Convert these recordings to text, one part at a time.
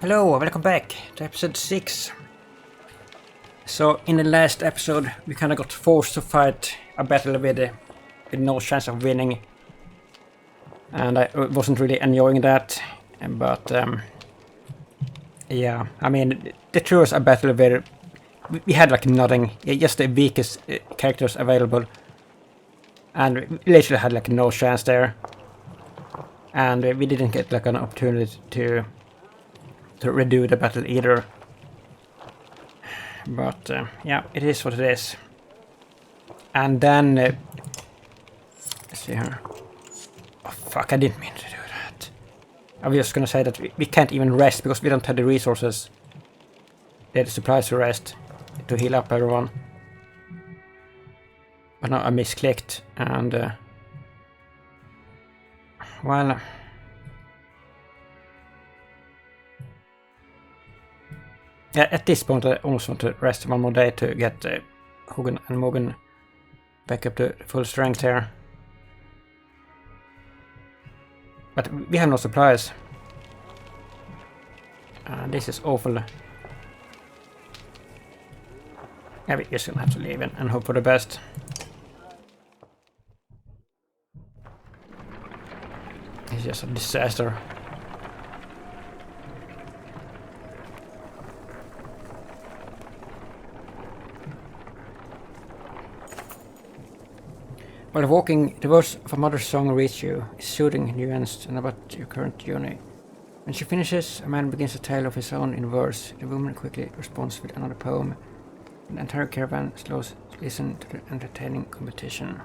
Hello, welcome back to episode 6. So, in the last episode, we kind of got forced to fight a battle with no chance of winning. And I wasn't really enjoying that. But, yeah, I mean, the truth was a battle where we had like nothing, just the weakest characters available. And we literally had like no chance there. And we didn't get like an opportunity to redo the battle either. But yeah, it is what it is. And then let's see here. Oh fuck, I didn't mean to do that. I was just gonna say that we can't even rest because we don't have the resources. The supplies to rest, to heal up everyone. But now I misclicked and well, yeah, at this point I almost want to rest one more day to get Hogan and Morgan back up to full strength here. But we have no supplies. This is awful. Yeah, we're just gonna have to leave and hope for the best. It's just a disaster. While walking, the words of a mother's song reach you, is soothing, nuanced, and about your current journey. When she finishes, a man begins a tale of his own in verse. The woman quickly responds with another poem. And the entire caravan slows to listen to the entertaining competition.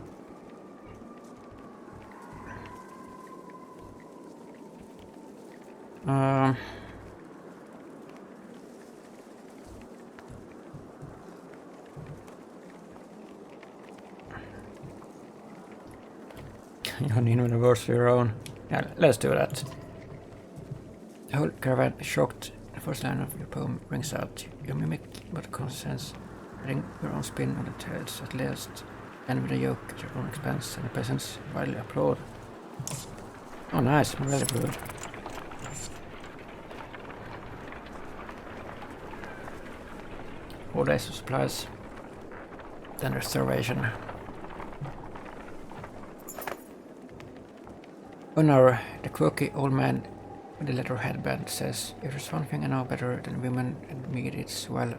You don't need a verse of your own. Yeah, let's do that. The whole caravan is shocked. The first line of your poem rings out. You mimic what common sense, adding your own spin on the tales at last, and with a joke at your own expense, and the peasants wildly applaud. Oh nice, I'm really good. All days of supplies, then there's starvation. Gunnar, the quirky old man with the leather headband, says, "If there's one thing I know better than women and me, it's, well,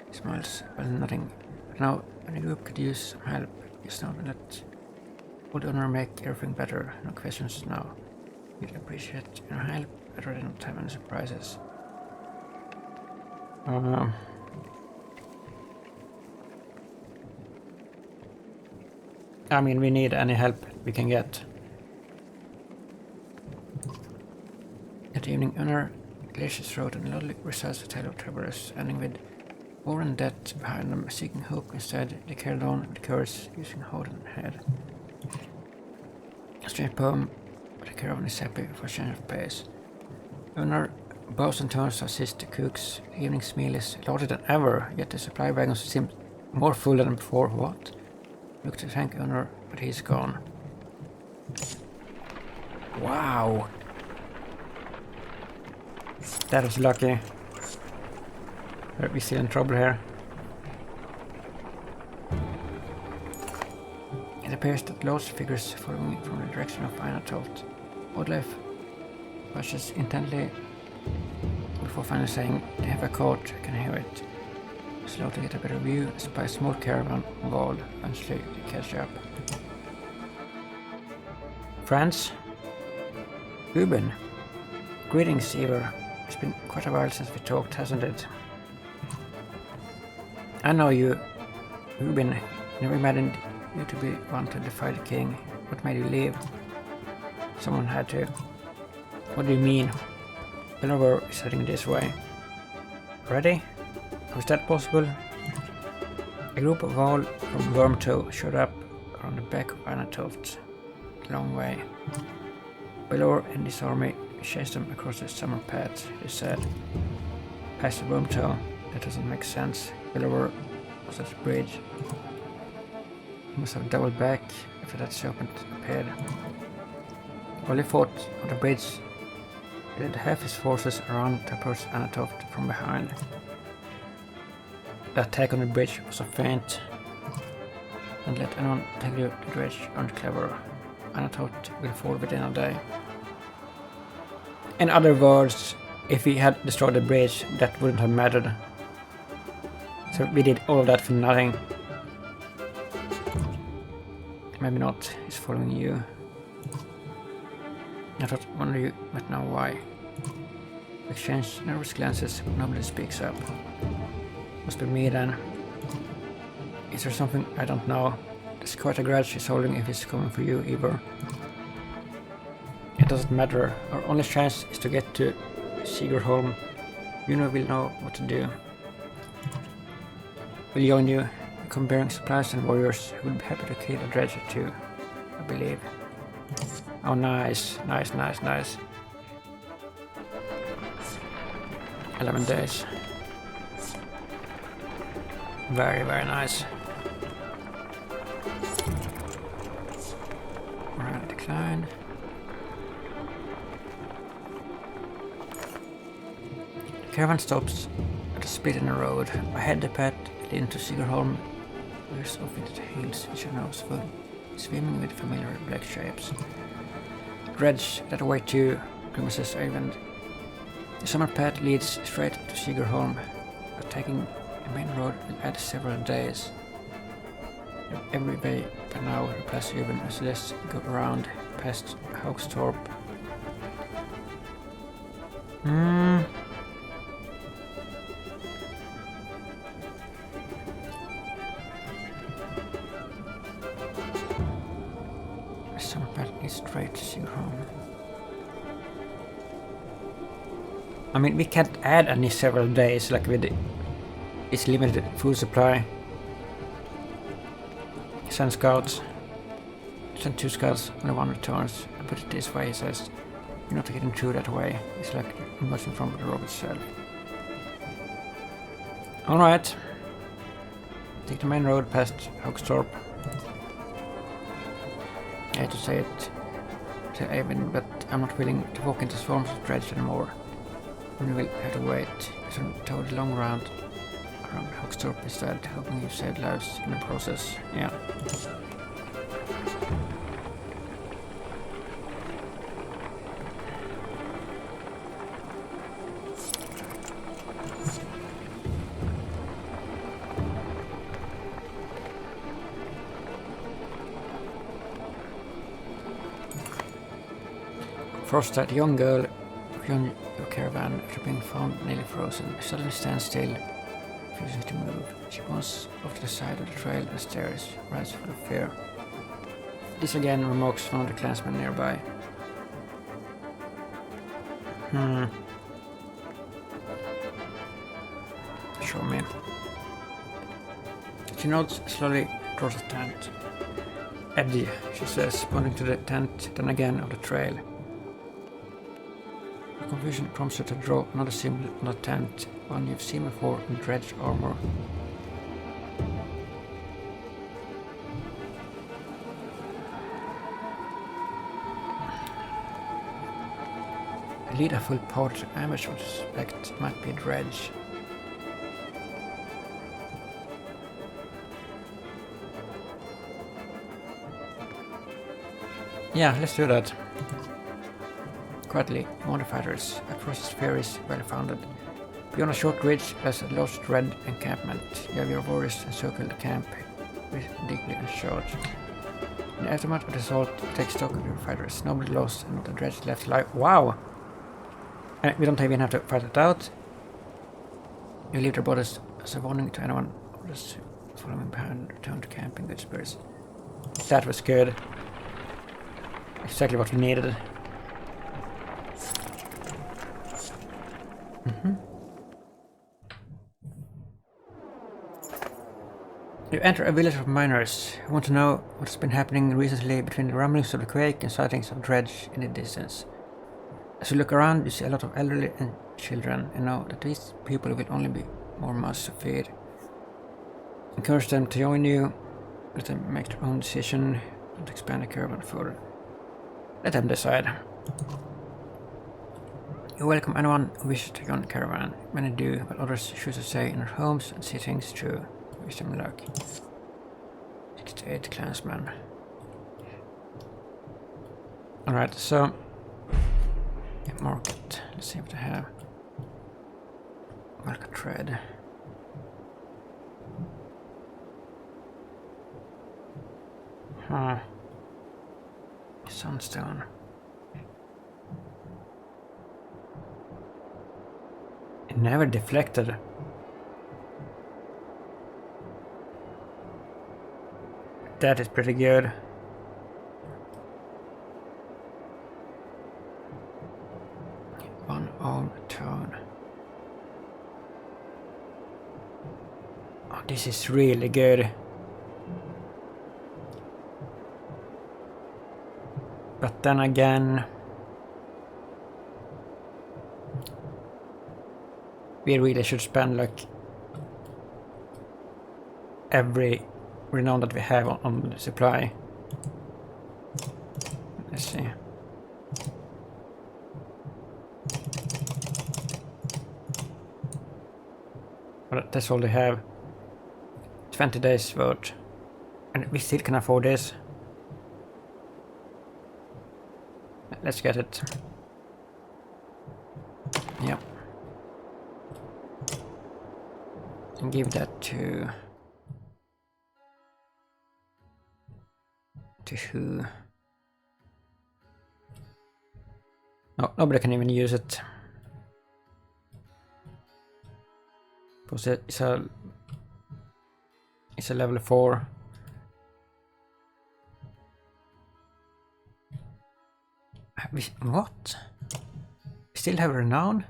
he smiles, well, nothing. But now, when the group could use some help, just know that would Gunnar make everything better, no questions now. We'd appreciate your help better than not have any surprises." I mean, we need any help we can get. That evening, Gunnar clears his throat and loudly recites a tale of travelers, ending with war and death behind them, seeking hope instead. They carried on with courage, using hold and head. A strange poem, but the caravan is happy for a change of pace. Gunnar bows and turns to assist the cooks. The evening's meal is larger than ever, yet the supply wagons seem more full than before. What? Look to thank Gunnar, but he's gone. Wow! That was lucky. Are we still in trouble here? It appears that large figures following from the direction of Einatolt. Olof watches intently before finally saying, "They have a court, I can hear it." Slow to get a better view, spy a small caravan wall, eventually they catch up. Friends? Ruben? Greetings, Eivor. It's been quite a while since we talked, hasn't it? I know you, Ruben. Never imagined you to be one to defy the king. What made you leave? Someone had to. What do you mean? Olof is heading this way. Ready? How is that possible? A group of all from Wormtoe showed up around the back of Einatolt. A long way. Olof and his army chased them across the summer path, he said. Past the Wormtoe, that doesn't make sense. Olof was at the bridge. He must have doubled back after that serpent appeared. While he fought on the bridge, led half his forces around to approach Anatoft from behind. The attack on the bridge was a feint. Don't let anyone tell you the dredge aren't clever. Anatoft will fall within a day. In other words, if we had destroyed the bridge, that wouldn't have mattered. So we did all of that for nothing. Maybe not, he's following you. I thought one of you might know why. We exchange nervous glances, but nobody speaks up. Must be me then. Is there something I don't know? There's quite a grudge he's holding if he's coming for you, Ivor. It doesn't matter. Our only chance is to get to Seagerholm. You know we'll know what to do. We'll join you. We come bearing supplies and warriors who will be happy to kill a dredge too, I believe. Oh, nice. Nice, nice, nice. 11 days. Very, very nice. Alright, decline. The caravan stops at a split in the road. Ahead the path leading to Seagerholm veers off into the hills, which are now swimming with familiar black shapes. Dredge that way too, grimaces Eyvind. The summer path leads straight to Seagerholm, but taking the main road will add several days. Every way by now replies Eyvind as let's go around past Haugstorp. The summer path leads straight to Seagerholm. I mean, we can't add any several days, like with its limited food supply. Send scouts. Send 2 scouts, only 1 returns. I put it this way, he says. You're not getting through that way. It's like emerging from the rock itself. Alright. Take the main road past Haugstorp. I hate to say it to Eyvind, but I'm not willing to walk into swarms of dredge anymore. We will have to wait. So toward the long round around Haugstorp instead, hoping you saved lives in the process. Yeah. First, that young girl beyond your caravan, after being found nearly frozen, suddenly stands still, refusing to move. She wants off to the side of the trail and stares, her eyes full of fear. This again remarks one of the clansmen nearby. Show me. She nods slowly towards the tent. Eddie, she says, pointing to the tent, then again of the trail. The confusion prompts her to draw another symbol on the tent, one you've seen before in dredge armor. The leader full pouch ambush would suspect might be a dredge. Yeah, let's do that. Quietly, among the fighters, across his ferries well founded. Beyond a short ridge there's a lost red encampment. You have your warriors encircle the camp with deeply and charged. In the aftermath of the assault, take stock of your fighters. Nobody lost and not a dredge left alive. Wow! And we don't even have to fight it out. You leave their bodies as a warning to anyone who is following behind. Return to camp in good spirits. That was good. Exactly what we needed. You enter a village of miners who want to know what's been happening recently between the rumblings of the quake and sightings of dredge in the distance. As you look around, you see a lot of elderly and children and know that these people will only be more mouths to feed. Encourage them to join you, let them make their own decision, don't expand the caravan further. Let them decide. You welcome anyone who wishes to join the caravan. Many do, but others choose to stay in their homes and see things through. Wish them luck. 68 clansmen. Alright, so... market. Let's see what they have. Market trade. Huh. Sunstone. It never deflected. That is pretty good. One own turn. Oh, this is really good. But then again, we really should spend like every renown that we have on the supply. Let's see. But that's all they have. 20 days vote. And we still can afford this. Let's get it. Yep. And give that to who? No, nobody can even use it. Because it's a level 4. What? We still have renown?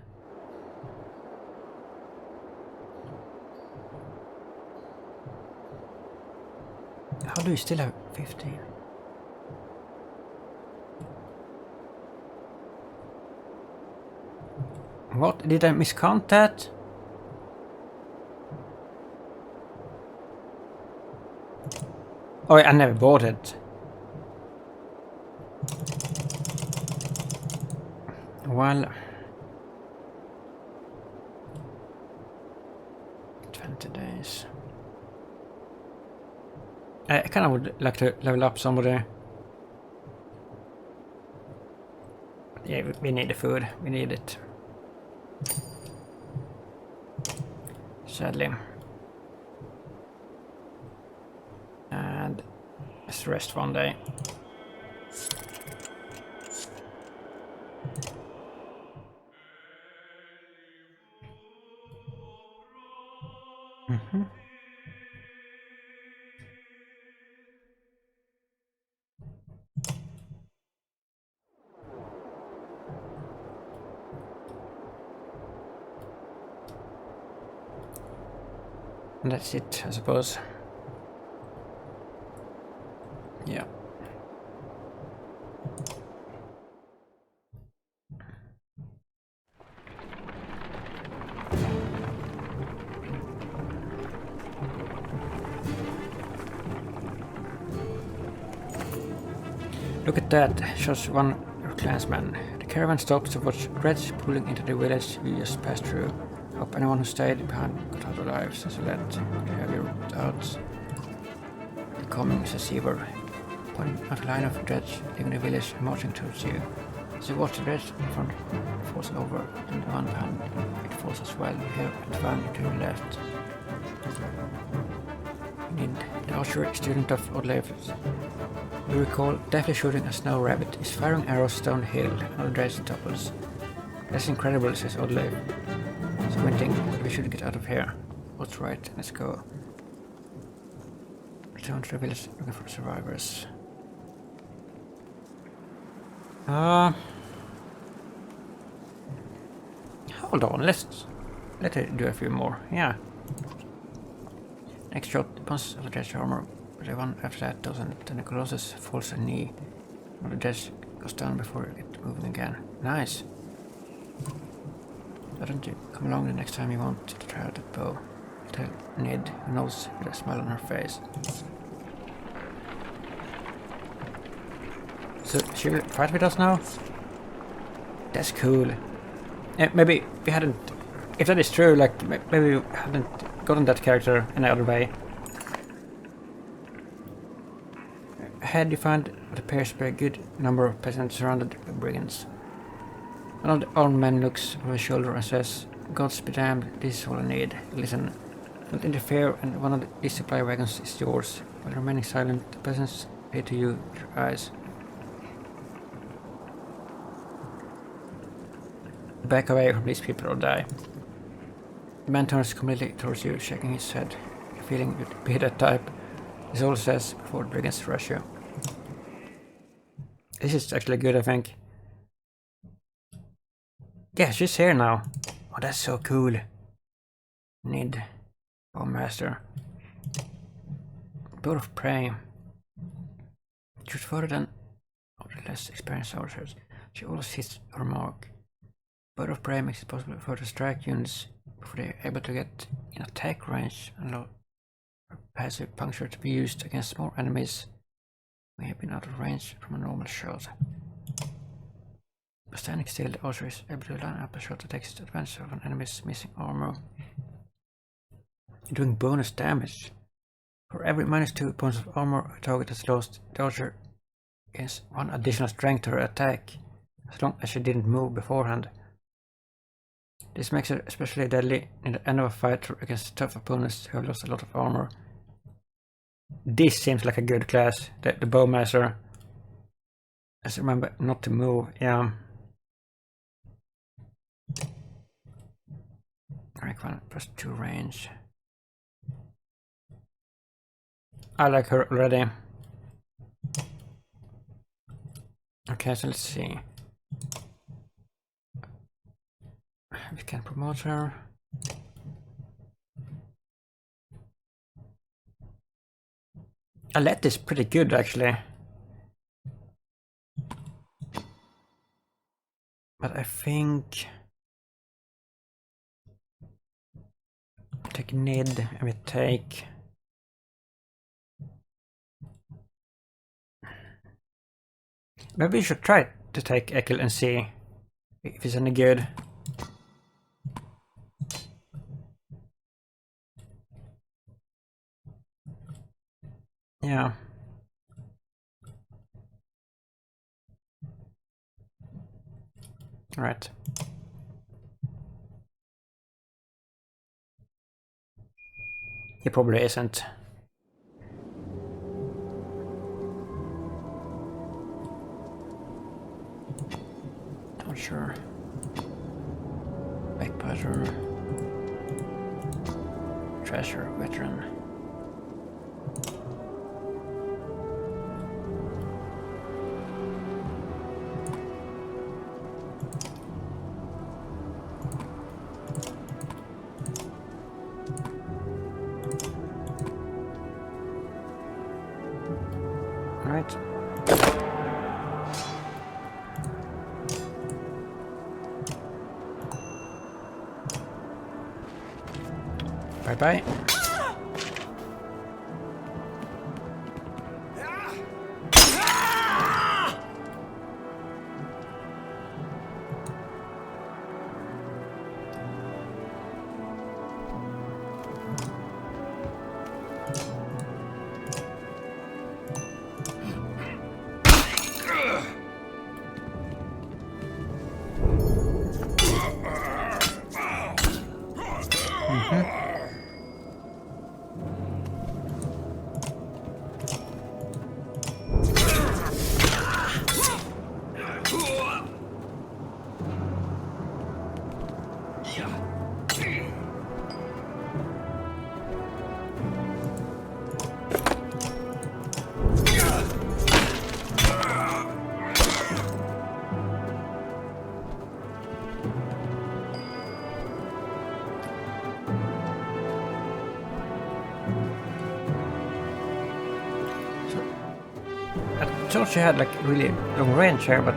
How do you still have 15? What? Did I miscount that? Oh, I never bought it. Well, 20 days. I kind of would like to level up somebody. Yeah, we need the food. We need it. Sadly. And let's rest one day. And that's it, I suppose. Yeah. Look at that, shows one clansman. The caravan stops to watch Reds pulling into the village we just passed through. Hope anyone who stayed behind got out alive, since we let heavy doubts. The coming Saga, pointing out a line of Reds leaving the village and marching towards you. As you watch the Reds in front falls over, then the one behind it falls as well. You hear it run to your left. Indeed, the archer, student of Olof, you recall deftly shooting a snow rabbit is firing arrows down the hill and all the Reds topples. That's incredible, says Olof. Squinting, but we should get out of here. What's right? Let's go. Return to the village looking for survivors. Hold on, let it do a few more. Yeah. Next shot, the bounce of the Dredge armor. But the one after that doesn't. Then the Colossus falls a knee. Or the Dredge goes down before it moving again. Nice. Why don't you come along the next time you want to try out that bow? Tell Nid, who knows, with a smile on her face. So she'll fight with us now? That's cool. Maybe we hadn't... If that is true, like, maybe we hadn't gotten that character any other way. Ahead you find what appears to be a good number of peasants surrounded by brigands. One of the armed men looks over his shoulder and says, "Gods be damned, this is all I need. Listen, don't interfere, and one of these supply wagons is yours." While remaining silent, the peasants pay to you with their eyes. Back away from these people or die. The man turns completely towards you, shaking his head, feeling you'd be that type. This all says before the brigands rush you. This is actually good, I think. Yeah, she's here now. Oh, that's so cool. Need Bowmaster. Bird of Prey. Shoot further than the less experienced archers. She always hits her mark. Bird of Prey makes it possible for her to strike units before they are able to get in attack range, and allow her passive puncture to be used against more enemies who may have been out of range from a normal shot. By standing still, the archer is able to line up a shot that takes advantage of an enemy's missing armor, doing bonus damage. For every -2 points of armor a target has lost, the archer gains 1 additional strength to her attack, as long as she didn't move beforehand. This makes her especially deadly in the end of a fight against tough opponents who have lost a lot of armor. This seems like a good class, the Bowmaster. Just remember not to move, yeah. Rank 1 +2 range. I like her already. Okay, so let's see. We can promote her. Alette is pretty good, actually. But I think... take Nid, and we take... Maybe we should try to take Ekel and see if it's any good. Yeah. Right. He probably isn't. Not sure. Backpatter. Treasure veteran. Right. Bye-bye. I thought she had like really long range here, but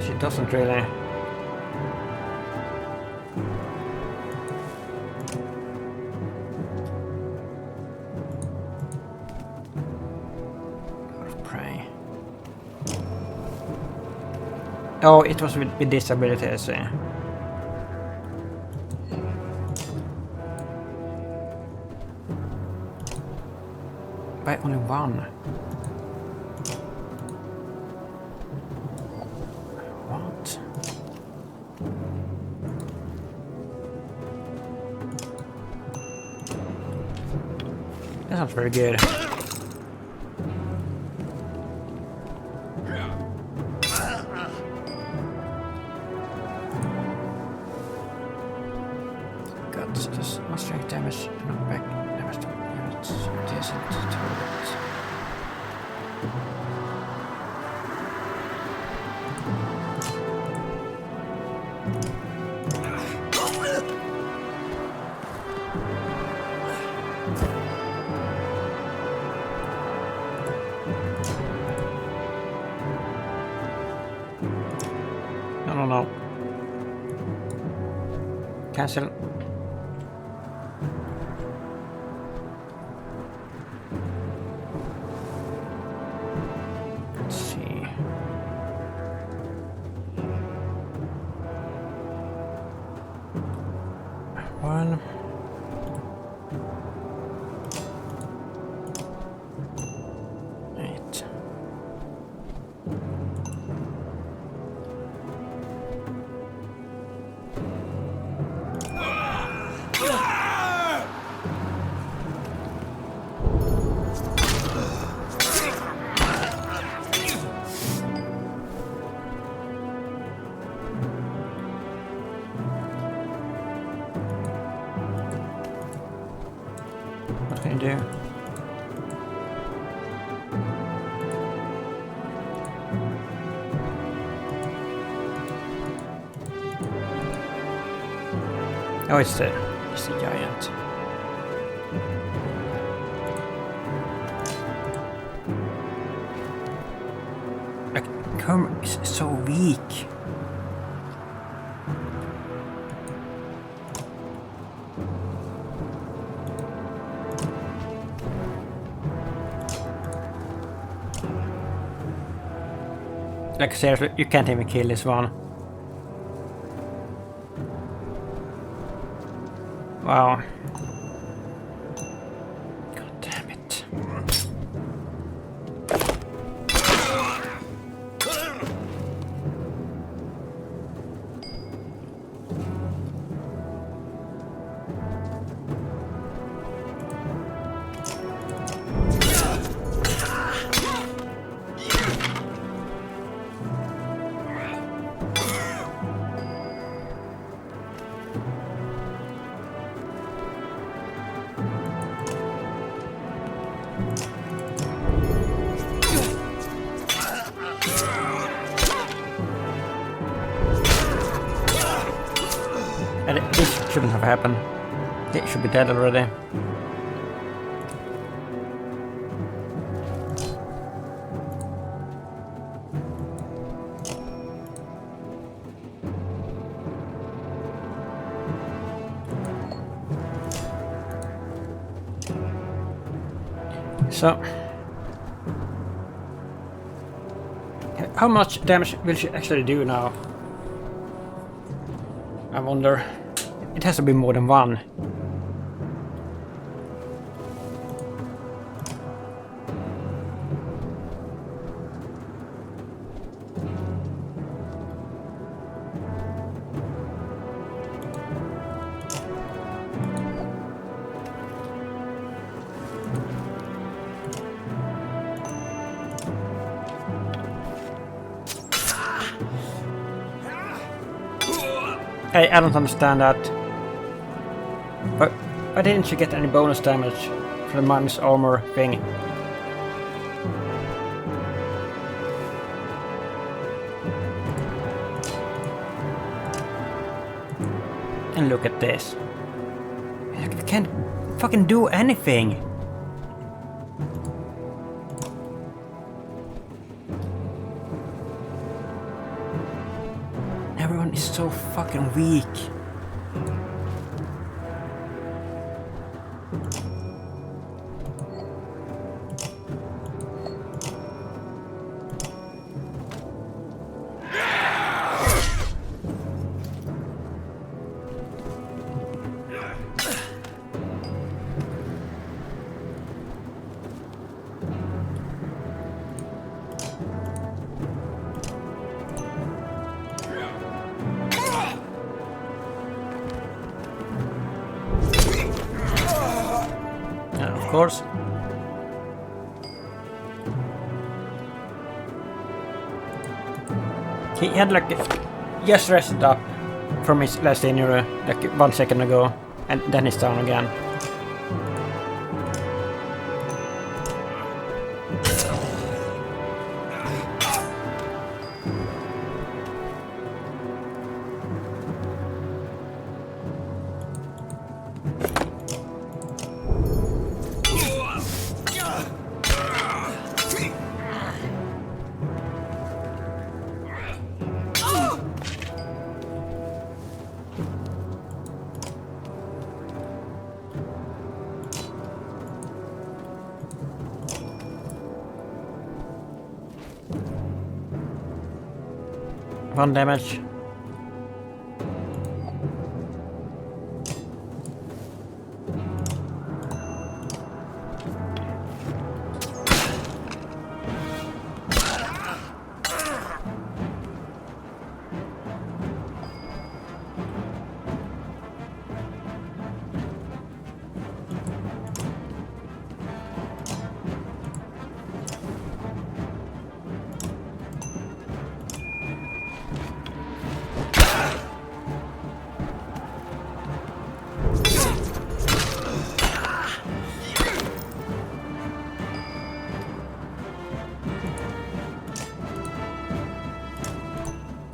she doesn't really. Bird of Prey. Oh, it was with disabilities. By only one. What? That sounds very good. Got this much strength damage, knock back damage to units adjacent to it. No. Cancel. Let's see. One. Eight. What can you do? Oh, it's the giant. Like, Kerm is so weak. Like, seriously, you can't even kill this one. Wow. God damn it. And this shouldn't have happened. It should be dead already. So, how much damage will she actually do now? I wonder. It has to be more than one. I don't understand that. But why didn't she get any bonus damage from the minus armor thing? And look at this. I can't fucking do anything. Everyone is so fucking weak. Of course. He had like just rested up from his last injury like 1 second ago, and then he's down again. One damage.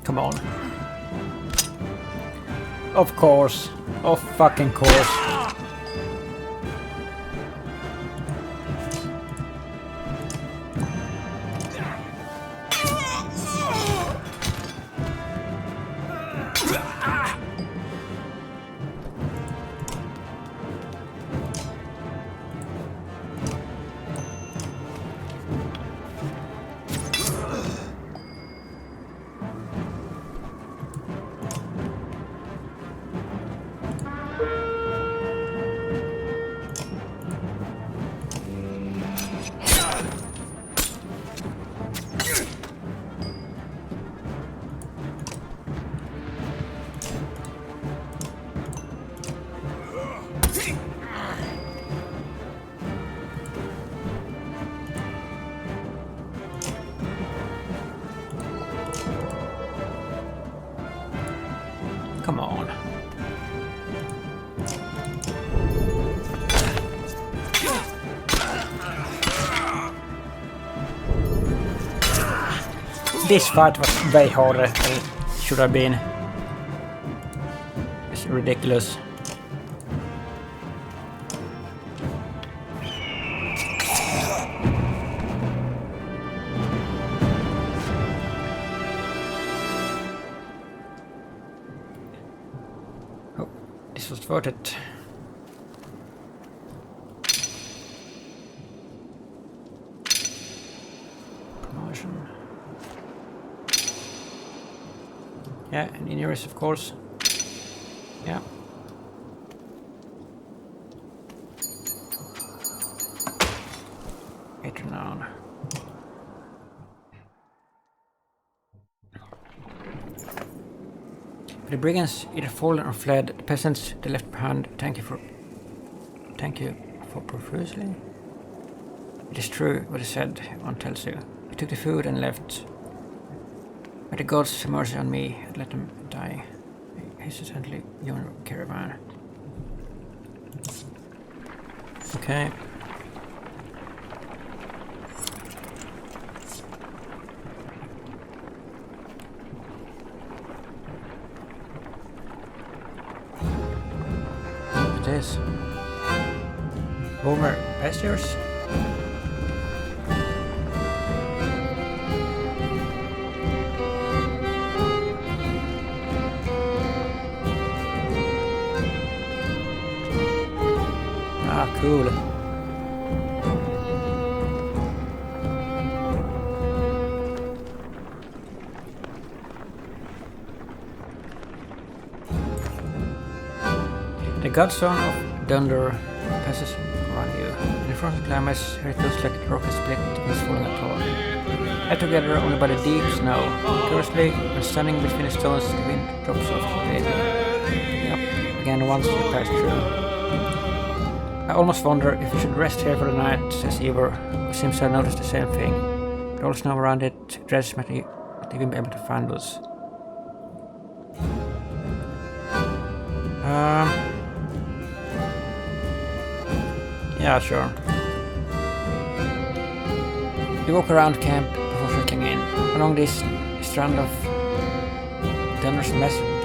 Come on. Of course. Of fucking course. Come on. This fight was way harder than it should have been. It's ridiculous. Oh, this was worth it. Promotion. Yeah, and injuries, of course. Yeah. Hit renown. The brigands either fallen or fled. The peasants they left behind. Thank you for profusely. It is true what is said. One tells you. He took the food and left. May the gods have mercy on me and let them die. Hesitantly, young caravan. Okay. It is. Homer pastures. Cool. The godson of Dunder passes around you. In the front of the climax, it feels like the rock is split and is falling apart. Held together only by the deep snow. Curiously, when standing between the stones, the wind drops off the pavement. Picking up again once you pass through. I almost wonder if we should rest here for the night, says Ivor, who seems to have noticed the same thing. With all snow around it, dreads might even be able to find us. Yeah, sure. We walk around camp before settling in. Along this strand of Dunder's massive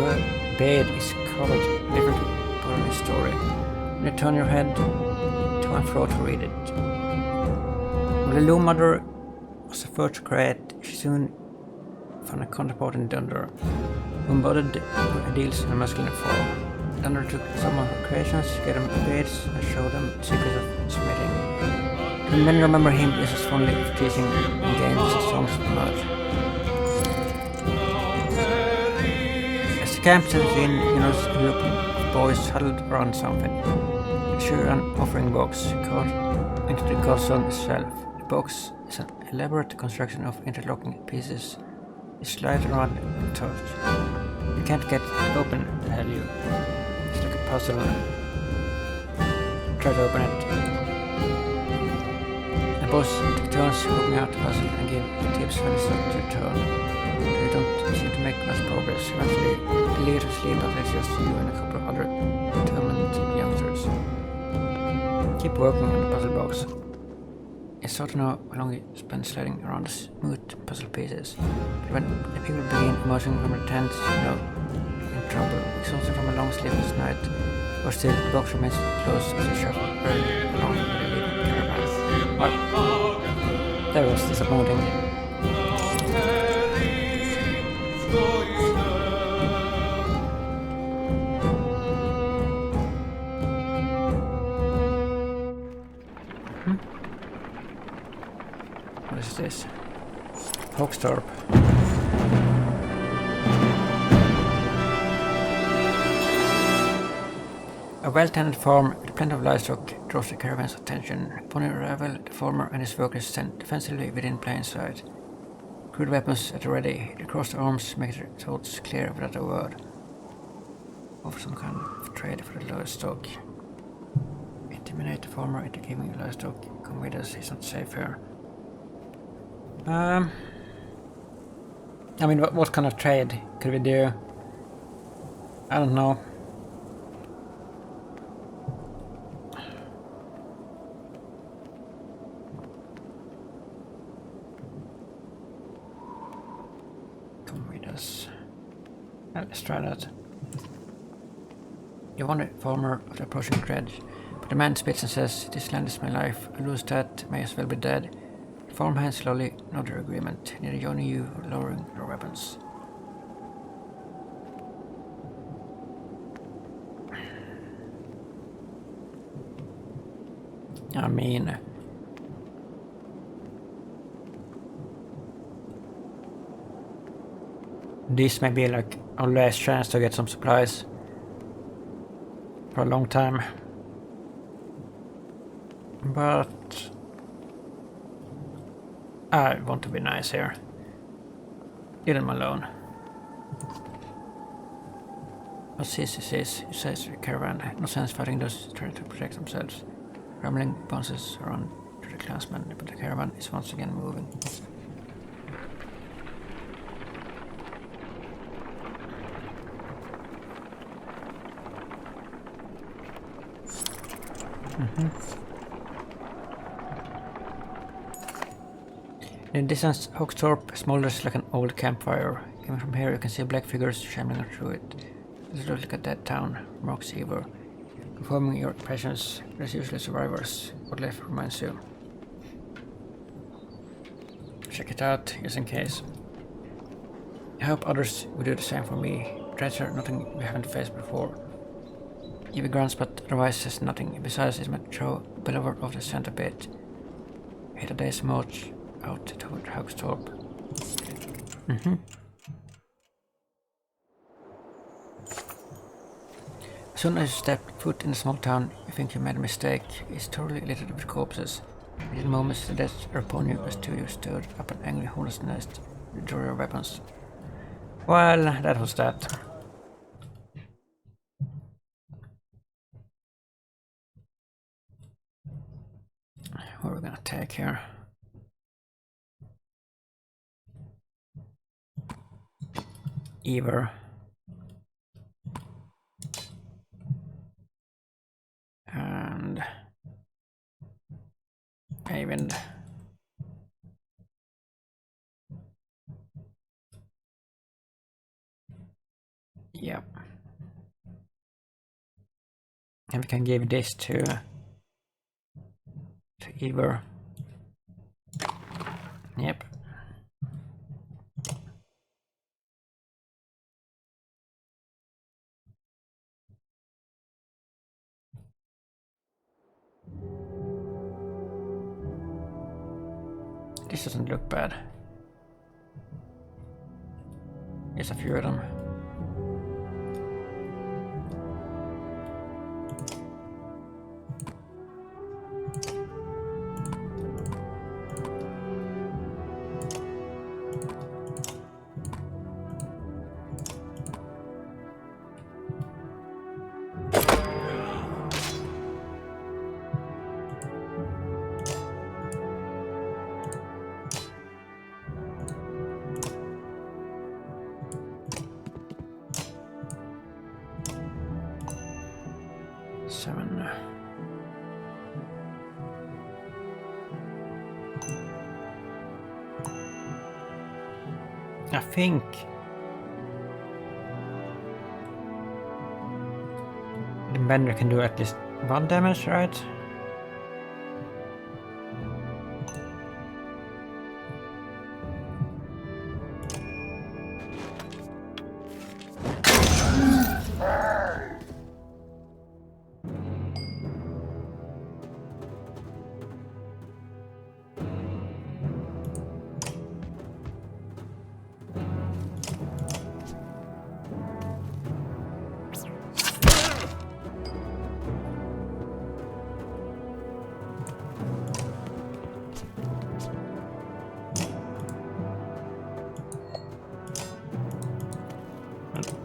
bed is covered with different part of his story. When you turn your head to and fro to read it. When the Loom Mother was the first to create, she soon found a counterpart in Dunder, who embodied her ideals in a masculine form. Dunder took some of her creations, gave them grades, and showed them the secrets of submitting. And many remember him as fondly for teaching in games and songs of blood. As the camp settles in, you notice a group of boys huddled around something. They share an offering box caught into the godstone itself. The box is an elaborate construction of interlocking pieces. You slide around and touch. You can't get it open to hell you. It's like a puzzle. Try to open it. The boss took turns hooking out the puzzle and gave tips when it's not your turn. They don't seem to make much progress. Eventually, the leader sleep that it's just you and a couple of other determined youngsters. Keep working on the puzzle box. It's hard to know how long you spend sliding around the smooth puzzle pieces. But when the people begin emerging from the tents, you know you're in trouble. Exhausted from a long sleepless night, or still the box remains closed as you shuffle along with the leading caravan. Well, that was disappointing. What is this? Hogstorp. A well-tended farm with plenty of livestock draws the caravan's attention. Upon arrival, the farmer and his workers stand defensively within plain sight. Crude weapons at the ready, the crossed arms make their thoughts clear without a word. Offer some kind of trade for the livestock. Intimidate the farmer into giving the livestock. Come with us, he's not safe here. I mean, what kind of trade could we do? I don't know. Come with us. Let's try that. You want a farmer of the approaching dredge, but the man spits and says, "This land is my life. I lose that, may as well be dead." The farmhands slowly nod their agreement, neither joining you or lowering their weapons. I mean, this may be like our last chance to get some supplies for a long time, but I want to be nice here. Leave them alone. What's this? You say it's a caravan. No sense fighting those trying to protect themselves. Rumbling bounces around to the clansmen, but the caravan is once again moving. In the distance, Hogstorp smolders like an old campfire. Even from here you can see black figures shimmering through it. It looks like a dead town, remarks Ivor. Confirming your impressions, there's usually survivors. What life reminds you? Check it out, just in case. I hope others will do the same for me. Dreads are nothing we haven't faced before. Ivor grunts, but otherwise says nothing. Besides, it's my true belover of the centipede. We hit a day's march out toward Hogstorp. As soon as you step foot in a small town, you think you made a mistake. It's totally littered with corpses. Within moments, the deaths are upon you as two of you stirred up an angry hornet's nest. You draw your weapons. Well, that was that. What are we gonna take here? Ever. And Haven. Yep. And we can give this to Ever. Yep. This doesn't look bad. There's a few of them. I think the bender can do at least 1 damage, right?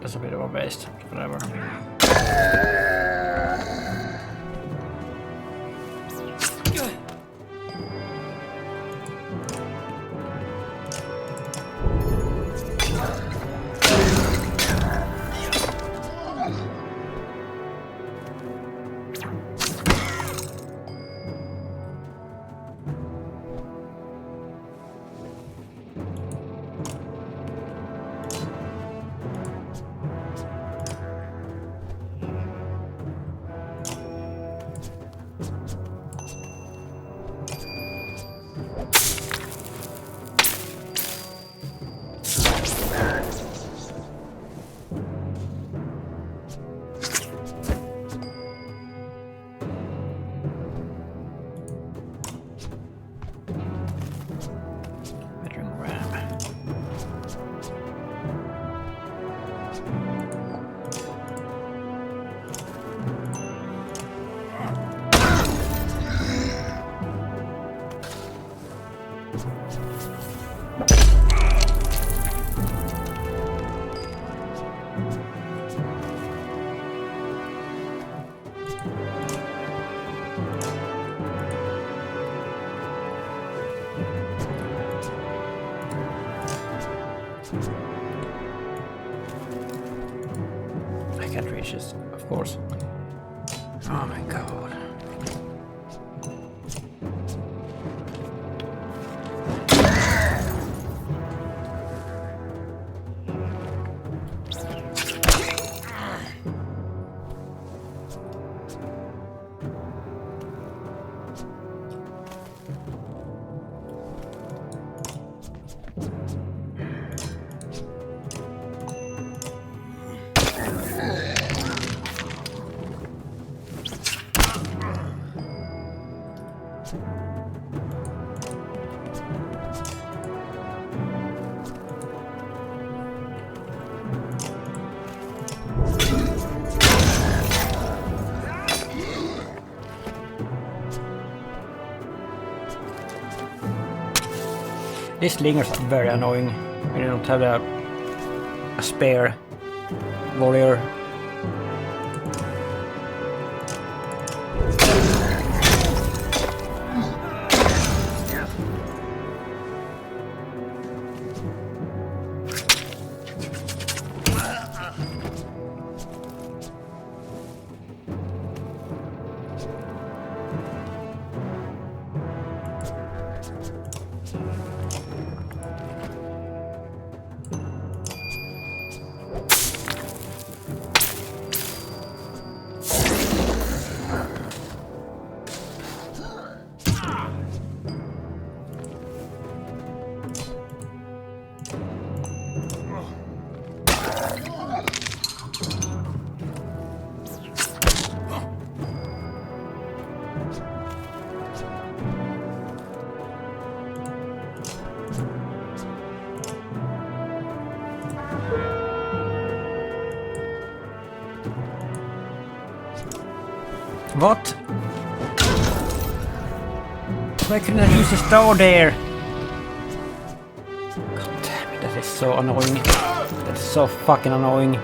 That's a bit of a waste, whatever. I can't reach this, of course. Oh my god. These slingers are very annoying when you don't have a spare warrior. What? Why couldn't I use this door there? God damn it, that is so annoying. That is so fucking annoying.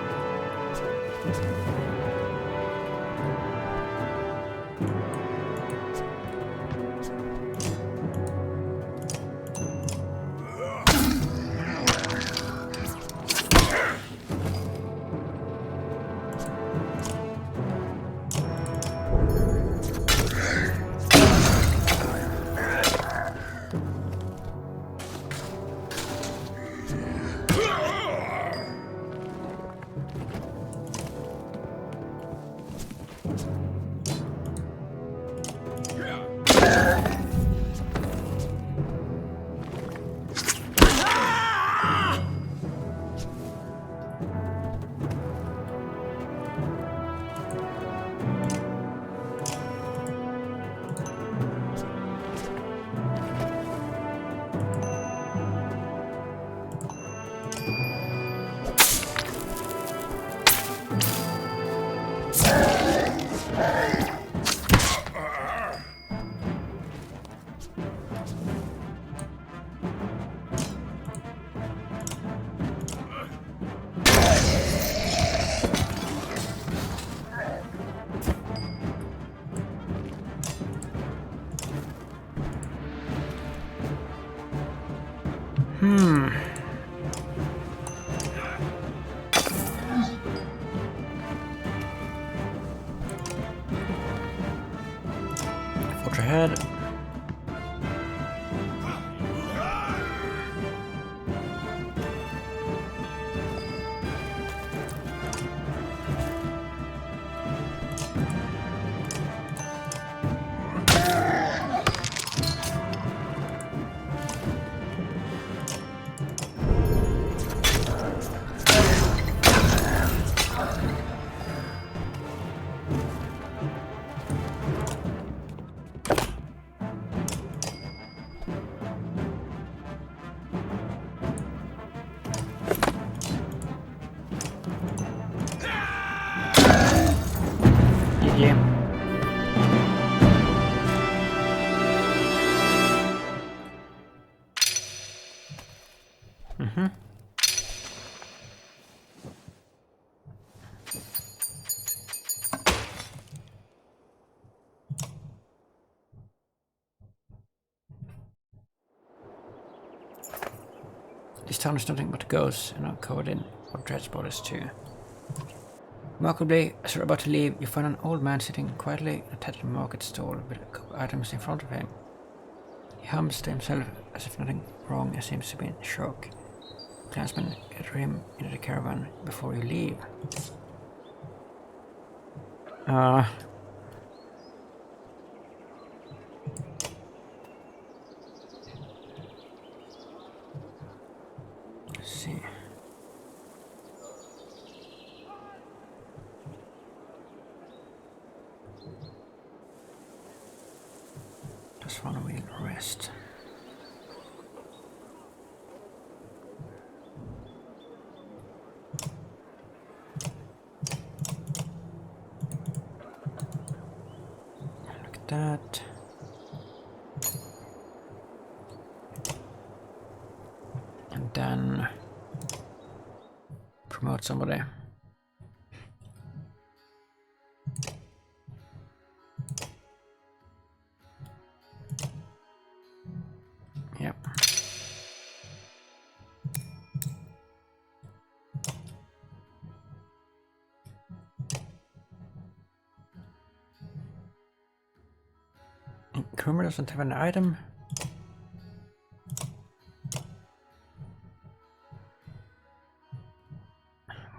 Forge ahead. Yeah. This town is nothing but ghosts, and I'm covered in what dreadspot is too. Remarkably, as you're about to leave, you find an old man sitting quietly in a tattered market stall with a couple items in front of him. He hums to himself as if nothing wrong and seems to be in shock. Clansmen gather him into the caravan before you leave. Let's see. Just one wheel rest. Look at that. And then promote somebody. Yep. Krumer doesn't have an item.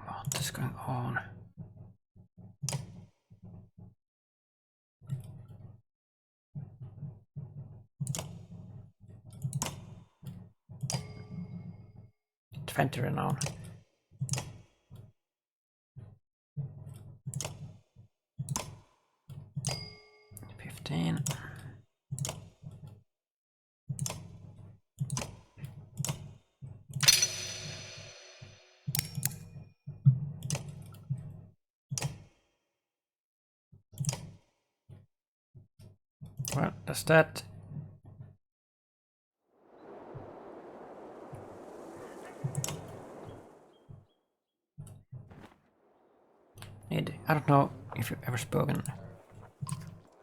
What is going on? Twenty renown. 15. Well, that's that. Nid, I don't know if you've ever spoken.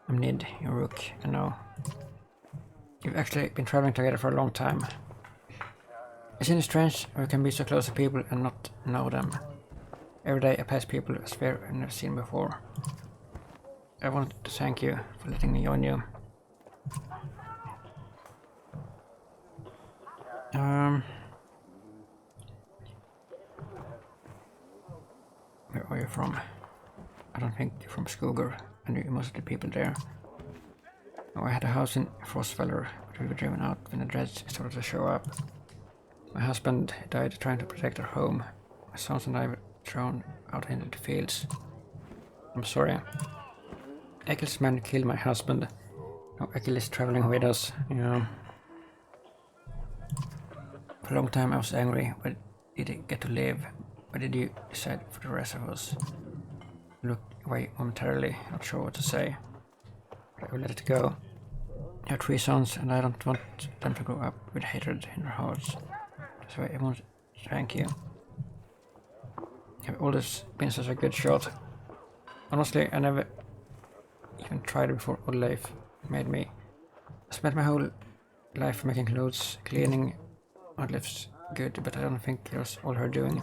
I'm Nid, your rook, I know. You've actually been traveling together for a long time. Isn't it strange how we can be so close to people and not know them? Every day I pass people I swear I've never seen before. I want to thank you for letting me join you. Where are you from? I don't think you're from Skogar. I knew most of the people there. Oh, I had a house in Frostfeller, but we were driven out when the dreads started to show up. My husband died trying to protect our home. My sons and I were thrown out into the fields. I'm sorry. Ekel's men killed my husband. Now Ekel is traveling with us. Yeah. For a long time I was angry. Why did he get to live? Why did you decide for the rest of us? I looked away momentarily, not sure what to say. But I will let it go. I have 3 sons and I don't want them to grow up with hatred in their hearts. So I want to thank you. You've always been such a good shot. Honestly, I never even tried it before Olof made me. I spent my whole life making clothes, cleaning. Olof's good, but I don't think it was all her doing.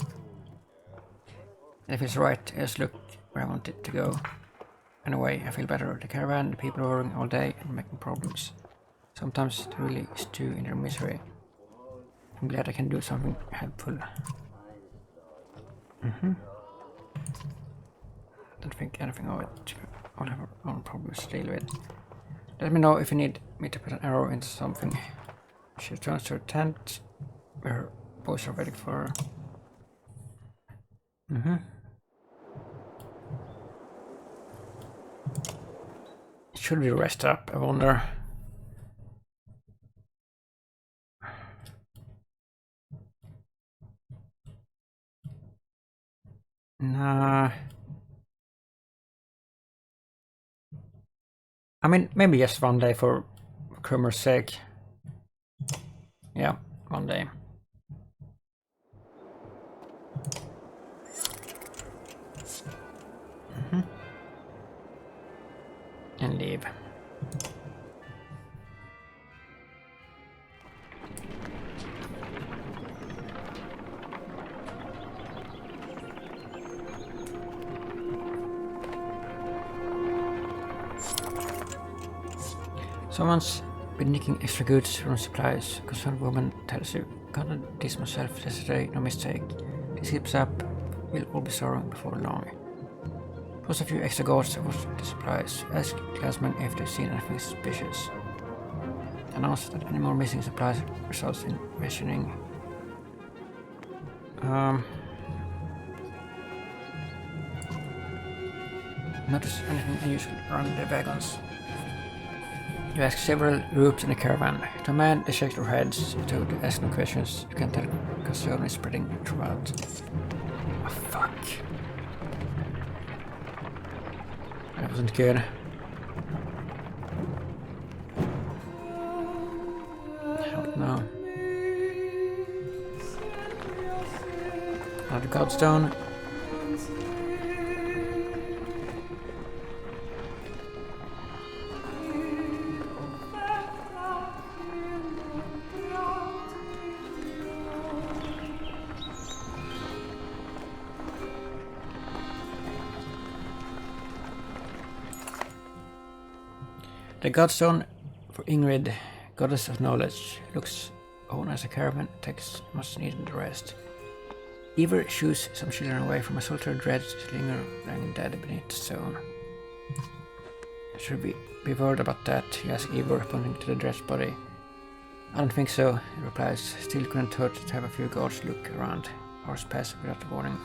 If it's right, I just look where I want it to go. Anyway, I feel better. The caravan, the people are worrying all day and making problems. Sometimes they really stew in their misery. I'm glad I can do something helpful. Don't think anything of it. I'll have our own problems to deal with. Let me know if you need me to put an arrow into something. She returns to her tent, where her boys are waiting for her. Should we rest up, I wonder? Nah. I mean, maybe just one day for Krummer's sake. Yeah, one day. And leave. Someone's been nicking extra goods from supplies. Concerned woman tells you, got this myself yesterday, no mistake. This keeps up, we'll all be sorrowing before long. Post a few extra guards with the supplies. Ask classmen if they've seen anything suspicious. Announce that any more missing supplies results in rationing. Notice anything unusual around the wagons. You ask several groups in the caravan. To a man, they shake their heads. To ask no questions, you can tell concern is spreading throughout. Oh, fuck. That wasn't good. Hell no. Another godstone. The godstone for Ingrid, goddess of knowledge, looks on as a caravan takes much needed rest. Eivor shoos some children away from a solitary dread to linger lying dead beneath the stone. Should we be worried about that? He asks Eivor, pointing to the dread's body. I don't think so, he replies. Still couldn't hurt to have a few guards look around. Hours pass without warning.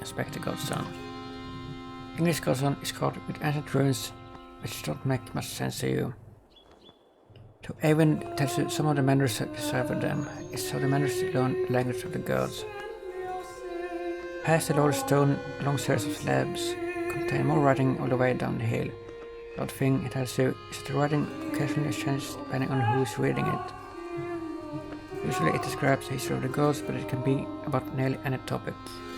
Inspect the godstone. Ingrid's godstone is covered with ancient ruins which don't make much sense to you. To Eivor tells you some of the menders have deciphered them. It's how the menders learn the language of the gods. Past the lower stone, long series of slabs contain more writing all the way down the hill. The odd thing it tells you is that the writing occasionally changes depending on who's reading it. Usually it describes the history of the gods, but it can be about nearly any topic.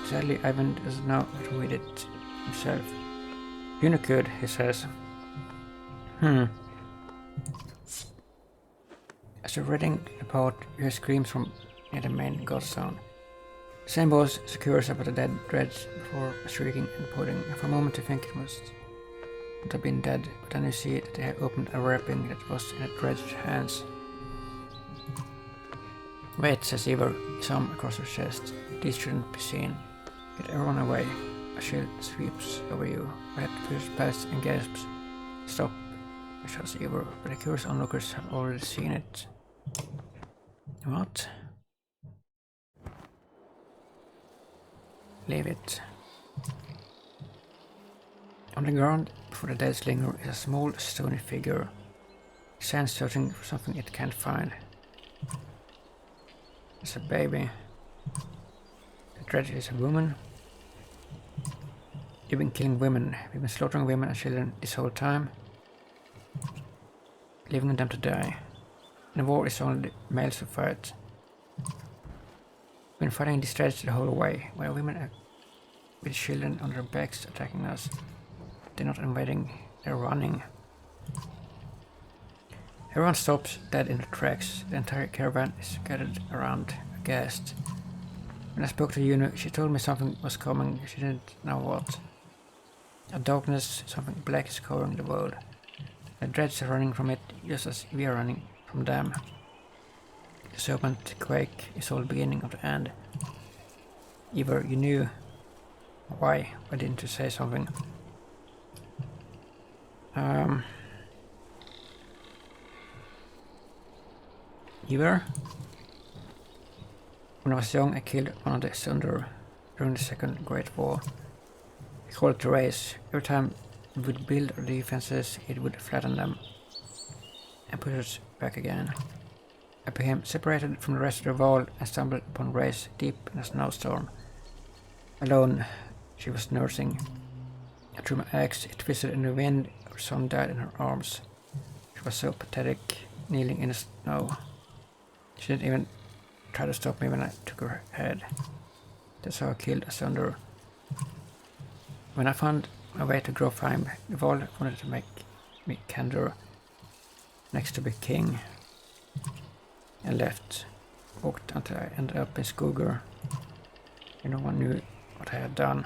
Sadly, Ivan doesn't know how to read it himself. You know good, he says. As you're reading the part, you hear screams from near the main god zone. The same voice secures about the dead dreads before shrieking and pointing. For a moment you think it must have been dead, but then you see that they have opened a wrapping that was in a dread's hands. Wait, says Ivor, his arm across her chest. These shouldn't be seen. Get everyone away. A shield sweeps over you. My head pushes past and gasps. Stop, shouts Ivor, but the curious onlookers have already seen it. What? Leave it. On the ground before the dead slinger is a small stony figure. It stands searching for something it can't find. It's a baby. The dread is a woman. You've been killing women. We've been slaughtering women and children this whole time. Leaving them to die. In the war it's only the males who fight. We've been fighting these dreads the whole way. Why are women with children on their backs attacking us? They're not invading, they're running. Everyone stops dead in their tracks. The entire caravan is gathered around, aghast. When I spoke to Yuno, she told me something was coming, she didn't know what. A darkness, something black is covering the world. The dreads are running from it, just as we are running from them. The serpent quake is all the beginning of the end. Either you knew. Why? Why didn't you say something? Either. When I was young, I killed one of the Sunder during the Second Great War. We called it the race. Every time we would build our defenses, it would flatten them and push us back again. I became separated from the rest of the wall and stumbled upon Race deep in a snowstorm. Alone, she was nursing. I threw my axe, it twisted in the wind, her son died in her arms. She was so pathetic, kneeling in the snow. She didn't even try to stop me when I took her head. That's how I killed Asunder. When I found my way to Grofheim, the wall wanted to make me Kandor, next to be king. I left, walked until I ended up in Skoger. No one knew what I had done.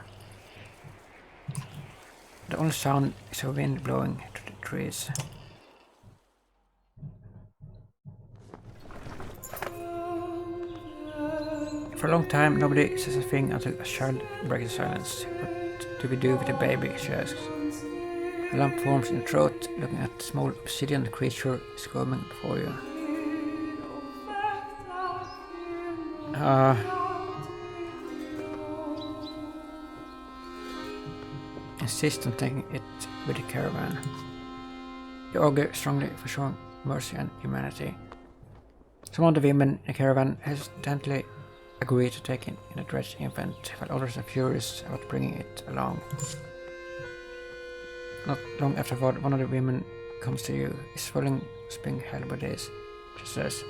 The only sound is a wind blowing through the trees. For a long time, nobody says a thing until a child breaks the silence. What do we do with the baby? She asks. A lump forms in the throat, looking at the small obsidian creature squirming before you. Insist on taking it with the caravan. You argue strongly for showing mercy and humanity. Some of the women in the caravan hesitantly agree to take in a dread's infant, while others are furious about bringing it along. Not long afterward, one of the women comes to you. His swelling was being held by this, she says,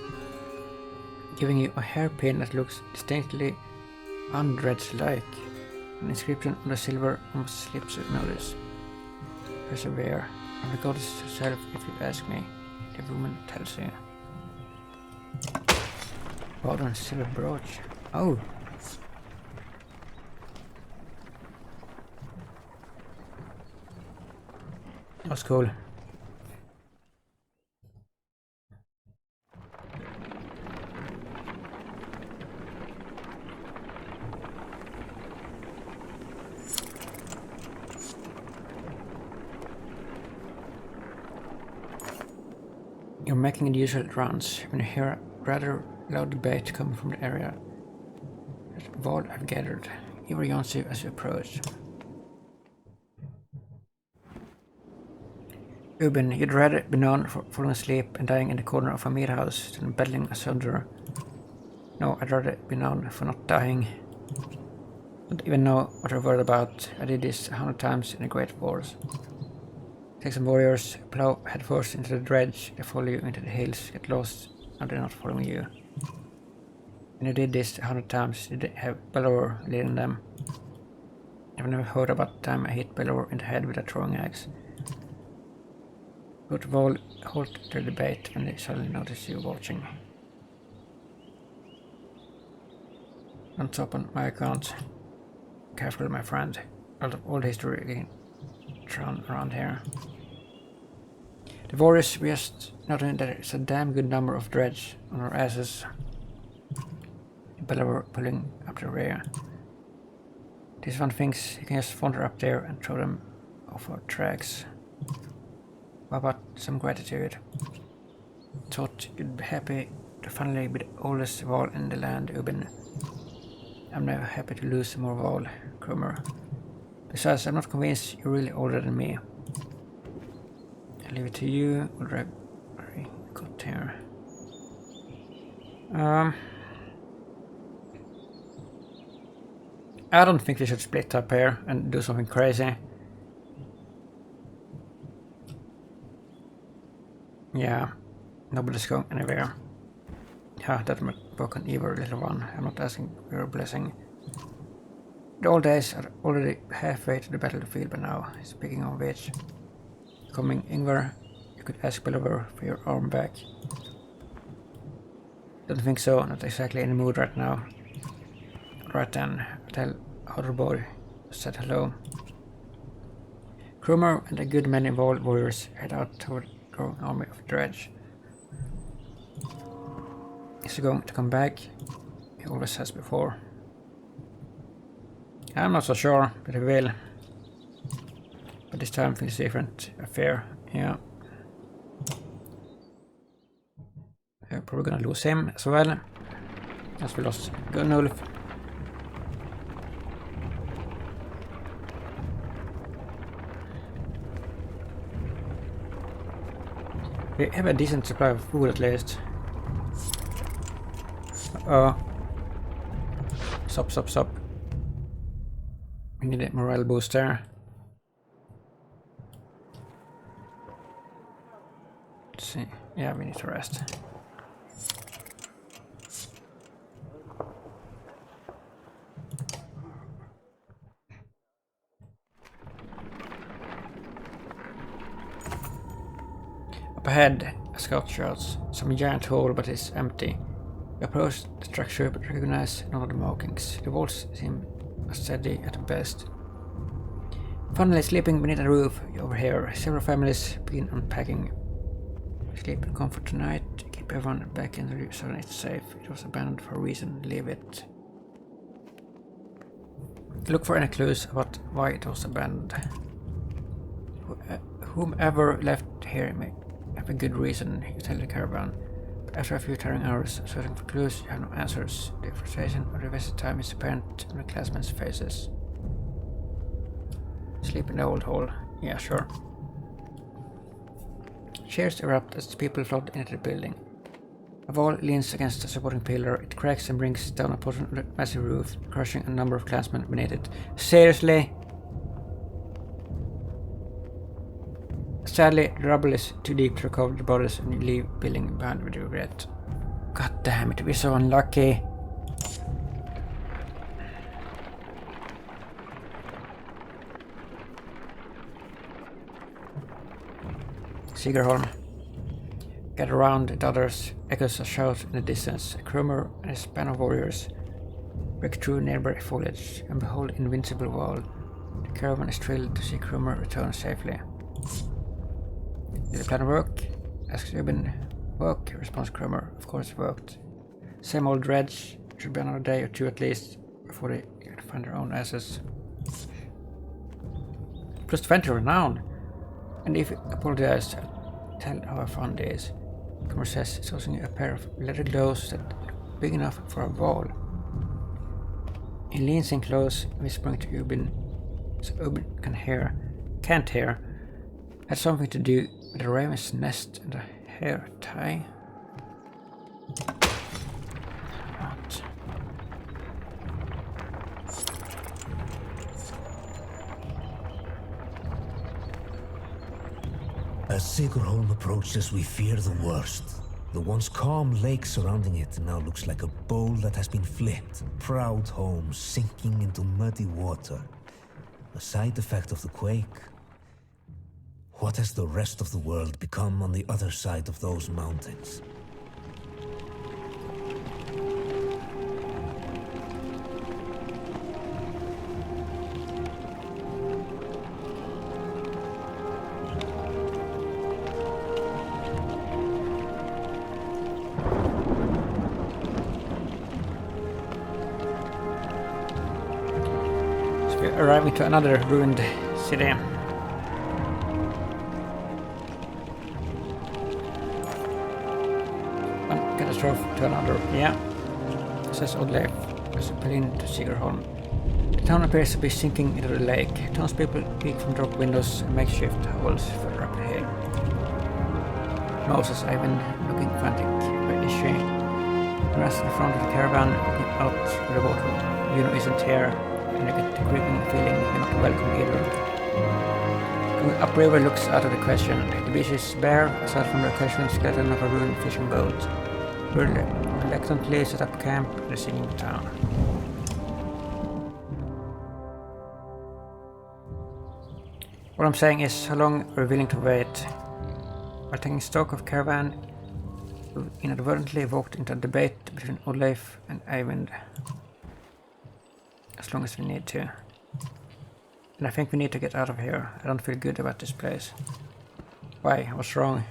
giving you a hairpin that looks distinctly undreads-like. An inscription on the silver almost slips you notice. Persevere. I'm the goddess herself if you ask me, the woman tells you. Modern silver brooch. Oh! That was cool. You're making the usual rounds when you hear a rather loud debate coming from the area. The wall have gathered. Ivor yawns you as you approach. Ubin, you'd rather be known for falling asleep and dying in the corner of a meat house than battling asunder. No, I'd rather be known for not dying. Don't even know what you're worried about. I did this 100 times in the Great Wars. Take some warriors, plow headfirst into the dredge, they follow you into the hills, get lost, and they're not following you. When you did this 100 times, you did have Belor leading them. I've never heard about the time I hit Belor in the head with a throwing axe. Go to Vol, halt their debate when they suddenly notice you watching. Don't stop on my account. Careful, my friend. All the history again. Around here. The warriors we just noted that there's a damn good number of dredge on our asses. Belor pulling up the rear. These one things you can just wander up there and throw them off our tracks. What about some gratitude? Thought you'd be happy to finally be the oldest wall in the land, Ubin. I'm now happy to lose more wall, Krummer. Besides, I'm not convinced you're really older than me. I'll leave it to you. What did I got here? I don't think we should split up here and do something crazy. Yeah, nobody's going anywhere. Yeah, that might broken evil little one. I'm not asking for your blessing. The old days are already halfway to the battlefield by now. Speaking of which, coming Ingvar, you could ask Belor for your arm back. Don't think so, not exactly in the mood right now. Right then, tell Hodderboy said hello. Krummer and a good many Vol warriors head out toward the growing army of Dredge. Is he going to come back? He always has before. I'm not so sure, but he will. But this time feels different. I fear, yeah. We're probably gonna lose him as well. As we lost Olof. We have a decent supply of food at least. Stop. We need a morale booster. Let's see. Yeah, we need to rest. Up ahead, a scout shouts. Some giant hole, but it's empty. We approach the structure but recognize none of the markings. The walls seem steady at best. Finally, sleeping beneath a roof over here, several families begin unpacking. Sleep in comfort tonight. Keep everyone back in the room so it's safe. It was abandoned for a reason. Leave it. Look for any clues about why it was abandoned. Whomever left here may have a good reason, you tell the caravan. But after a few tiring hours searching for clues, you have no answers. The frustration of the visit time is apparent on the classmates' faces. Sleep in the old hole. Yeah, sure. Cheers erupt as the people flood into the building. A wall leans against a supporting pillar. It cracks and brings down a portion of the massive roof, crushing a number of clansmen beneath it. Seriously? Sadly, the rubble is too deep to recover the bodies and you leave building behind with regret. God damn it, we're so unlucky. Sigerholm. Gather around the others, echoes a shout in the distance. A Krummer and his band of warriors break through nearby foliage and behold the invincible wall. The caravan is thrilled to see Krummer return safely. Did the plan work? Asks Ubin. Work, responds Krummer. Of course it worked. Same old dredge. Should be another day or two at least before they can find their own asses. Plus 20 renown. And if you apologize, tell how fun it is. Krummer says he's using a pair of leather gloves that are big enough for a wall. He leans in close, whispering to Ubin, so Ubin can't hear. Had something to do with a raven's nest and a hair tie. What? As Sigurholm approaches, we fear the worst. The once calm lake surrounding it now looks like a bowl that has been flipped. Proud home sinking into muddy water. A side effect of the quake. What has the rest of the world become on the other side of those mountains? Arriving to another ruined city. One catastrophe to another, yeah. Says Olof, as put into Sigurholm. The town appears to be sinking into the lake. Townspeople peek from drop windows and makeshift holes further up the hill. Moses, Ivan, looking frantic. Where is she? The rest of the front of the caravan looking out of the water. Juno isn't here. And I get the creeping feeling you're not welcome either. Going upriver looks out of the question. The beach is bare, aside from the occasional skeleton of a ruined fishing boat. We reluctantly set up camp in the singing town. What I'm saying is, how long are we willing to wait? While taking stock of caravan, we inadvertently walked into a debate between Olof and Eivind. As long as we need to. And I think we need to get out of here. I don't feel good about this place. Why? What's wrong?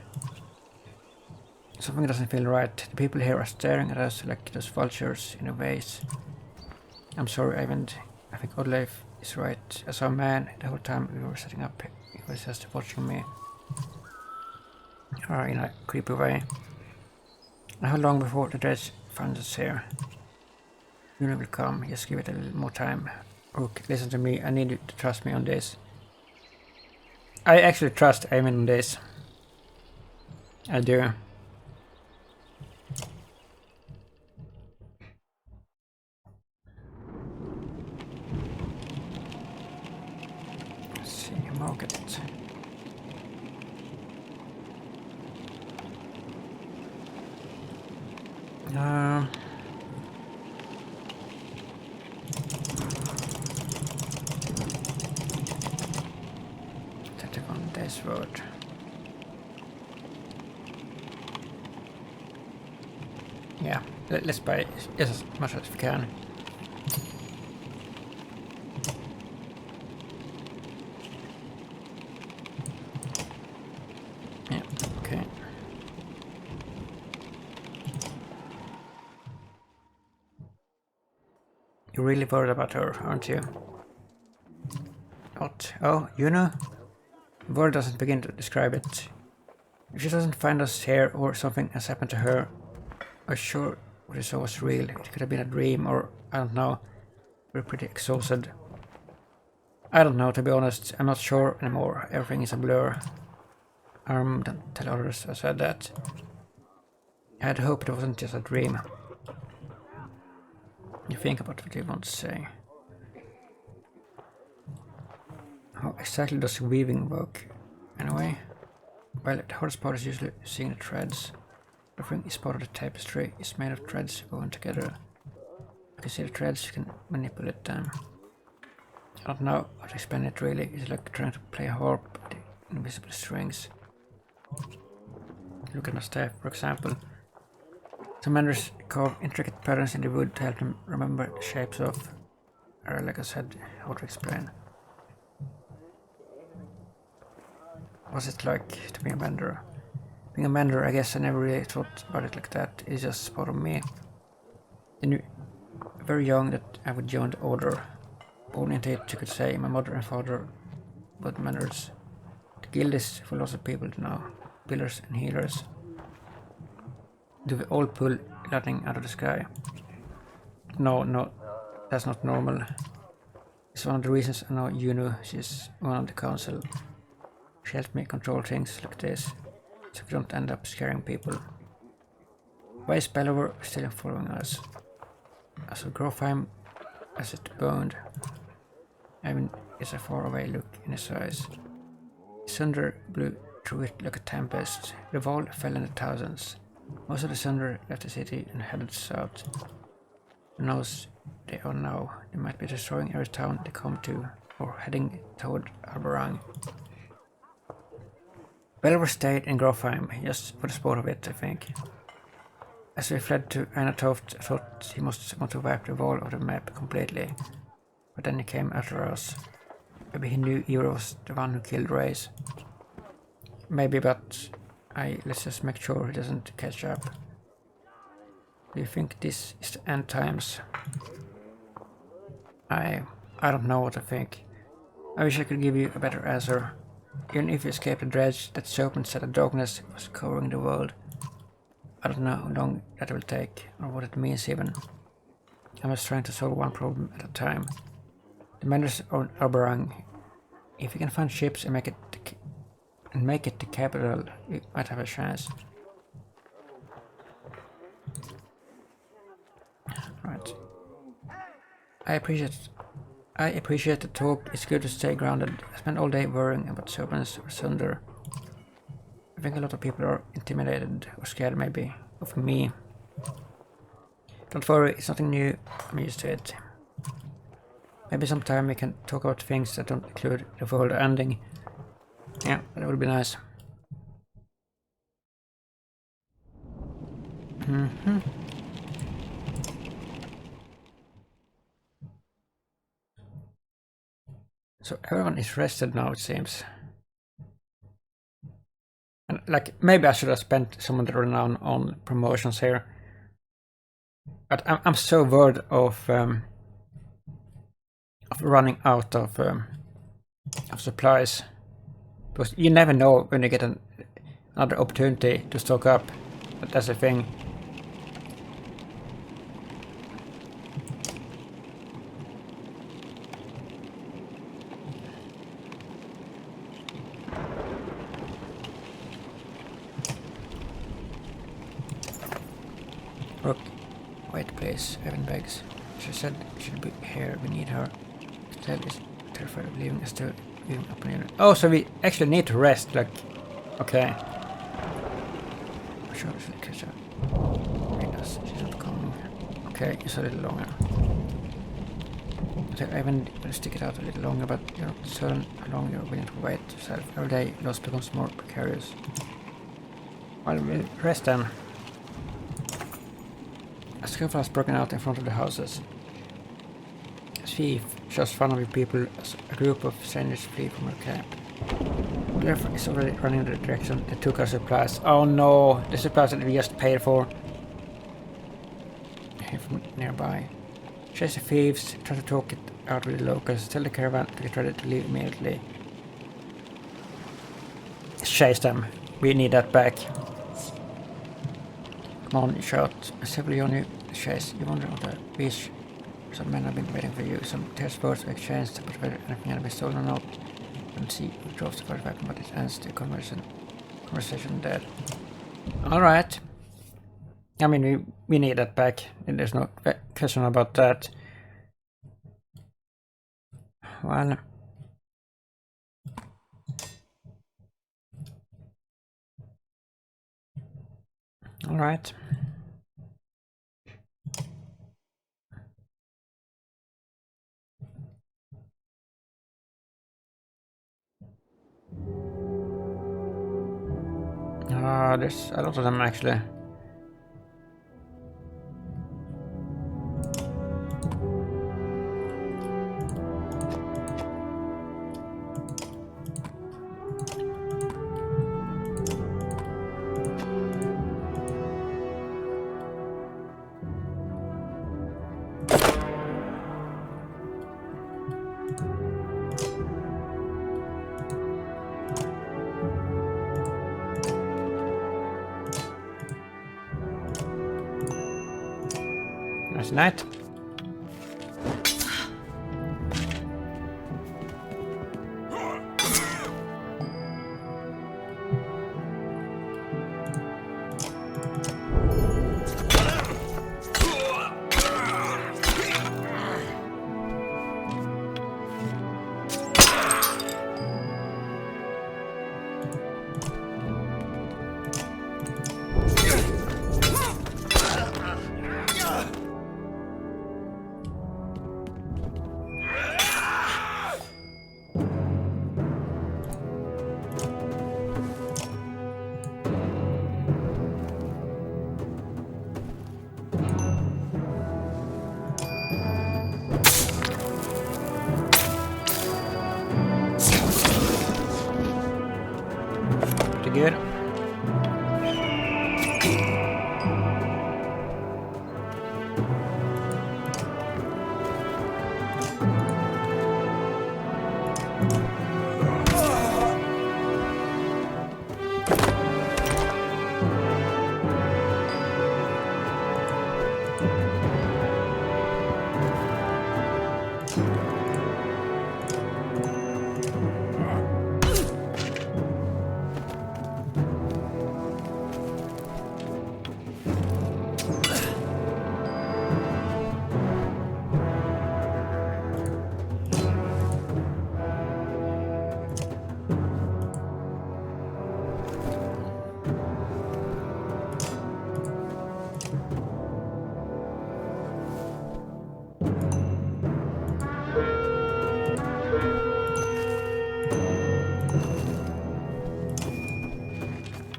Something doesn't feel right. The people here are staring at us like those vultures in a vase. I'm sorry, Eivind. I think Olof is right. I saw a man the whole time we were setting up. He was just watching me. Or in a creepy way. And how long before the dredge finds us here? Juno will come, just give it a little more time. Rook, listen to me, I need you to trust me on this. I actually trust Eivind on this. I do. Let's see, market. On this road. Yeah, let's buy as much as we can. Yeah, okay. You're really worried about her, aren't you? What? Oh, you know? The word doesn't begin to describe it. If she doesn't find us here or something has happened to her, I'm sure what we saw was real. It could have been a dream or, I don't know. We're pretty exhausted. I don't know, to be honest. I'm not sure anymore. Everything is a blur. Don't tell others I said that. I had hoped it wasn't just a dream. You think about what you want to say. How exactly does weaving work? Anyway, well, the hardest part is usually seeing the threads. Everything is part of the tapestry. It's made of threads woven together. You can see the threads, you can manipulate them. I don't know how to explain it really. It's like trying to play a harp with the invisible strings. Look at my staff, for example. Some menders carve intricate patterns in the wood to help them remember the shapes of, like I said, how to explain. What's it like to be a mender? Being a mender, I guess I never really thought about it like that. It's just part of me. I knew very young that I would join the order. Born into it, you could say. My mother and father both menders. The guild is full of people now. Builders and healers. Do we all pull lightning out of the sky? No, that's not normal. It's one of the reasons I know Juno. She's one of the council. She helped me control things like this, so we don't end up scaring people. Why is Bellover still following us? As a Grofheim, as it burned. I mean, it's a faraway look in his eyes. His thunder blue through it like a tempest. The wall fell into thousands. Most of the Sunder left the city and headed south. Who knows they are now? They might be destroying every town they come to, or heading toward Arborang. Belver stayed in Grofheim, just for the sport of it, I think. As we fled to Einatoft, I thought he must want to wipe the wall of the map completely. But then he came after us. Maybe he knew Euro was the one who killed Race. Maybe, but let's just make sure he doesn't catch up. Do you think this is the end times? I don't know what to think. I wish I could give you a better answer. Even if you escape the dredge, that serpent said the darkness was covering the world. I don't know how long that will take, or what it means even. I'm just trying to solve one problem at a time. The Menders of Arborang. If you can find ships and make it the capital, you might have a chance. Right. I appreciate the talk. It's good to stay grounded. I spent all day worrying about serpents or Sunder. I think a lot of people are intimidated or scared maybe of me. Don't worry, it's nothing new. I'm used to it. Maybe sometime we can talk about things that don't include the world ending. Yeah, that would be nice. So everyone is rested now, it seems. And like, maybe I should have spent some of the renown on promotions here. But I'm so worried of running out of supplies. Because you never know when you get another opportunity to stock up. But that's the thing. Look, wait please, Evan begs. She said she'll be here, we need her. Estelle is terrified of leaving Estelle up on unit. Oh, so we actually need to rest, like, okay. Sure, she'll catch up. She's not coming. Okay, it's a little longer. So Evan will stick it out a little longer, but you're not certain how long you're willing to wait yourself. Every day, loss becomes more precarious. Well, we'll rest then. A scuffle has broken out in front of the houses. A thief shows fun of you people as a group of strangers flee from her camp. Olof is already running in the direction they took our supplies. Oh no, the supplies that we just paid for. Here from nearby. Chase the thieves, try to talk it out with the locals, tell the caravan to get ready to leave immediately. Chase them, we need that back. Come on, you shout. Several on you chase. You wonder on the beach. Some men have been waiting for you. Some test boats were exchanged, but whether anything had been stolen or not. And see who drove the first weapon, but it ends the conversation dead. Alright. I mean, we need that back. And there's no question about that. Well. Alright. There's a lot of them actually. Nice night. good.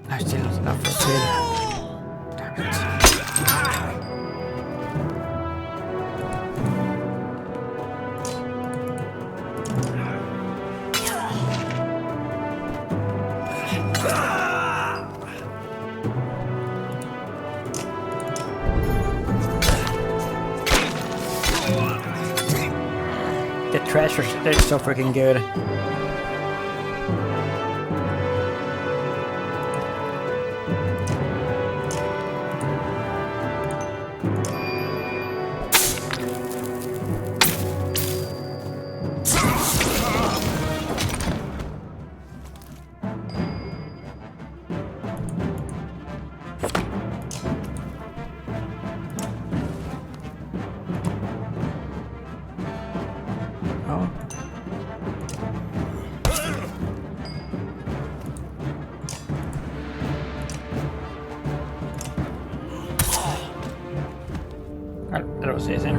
I still not enough for a kid. Damn it. The treasures, they're so freaking good. Oh. Well, that was easy.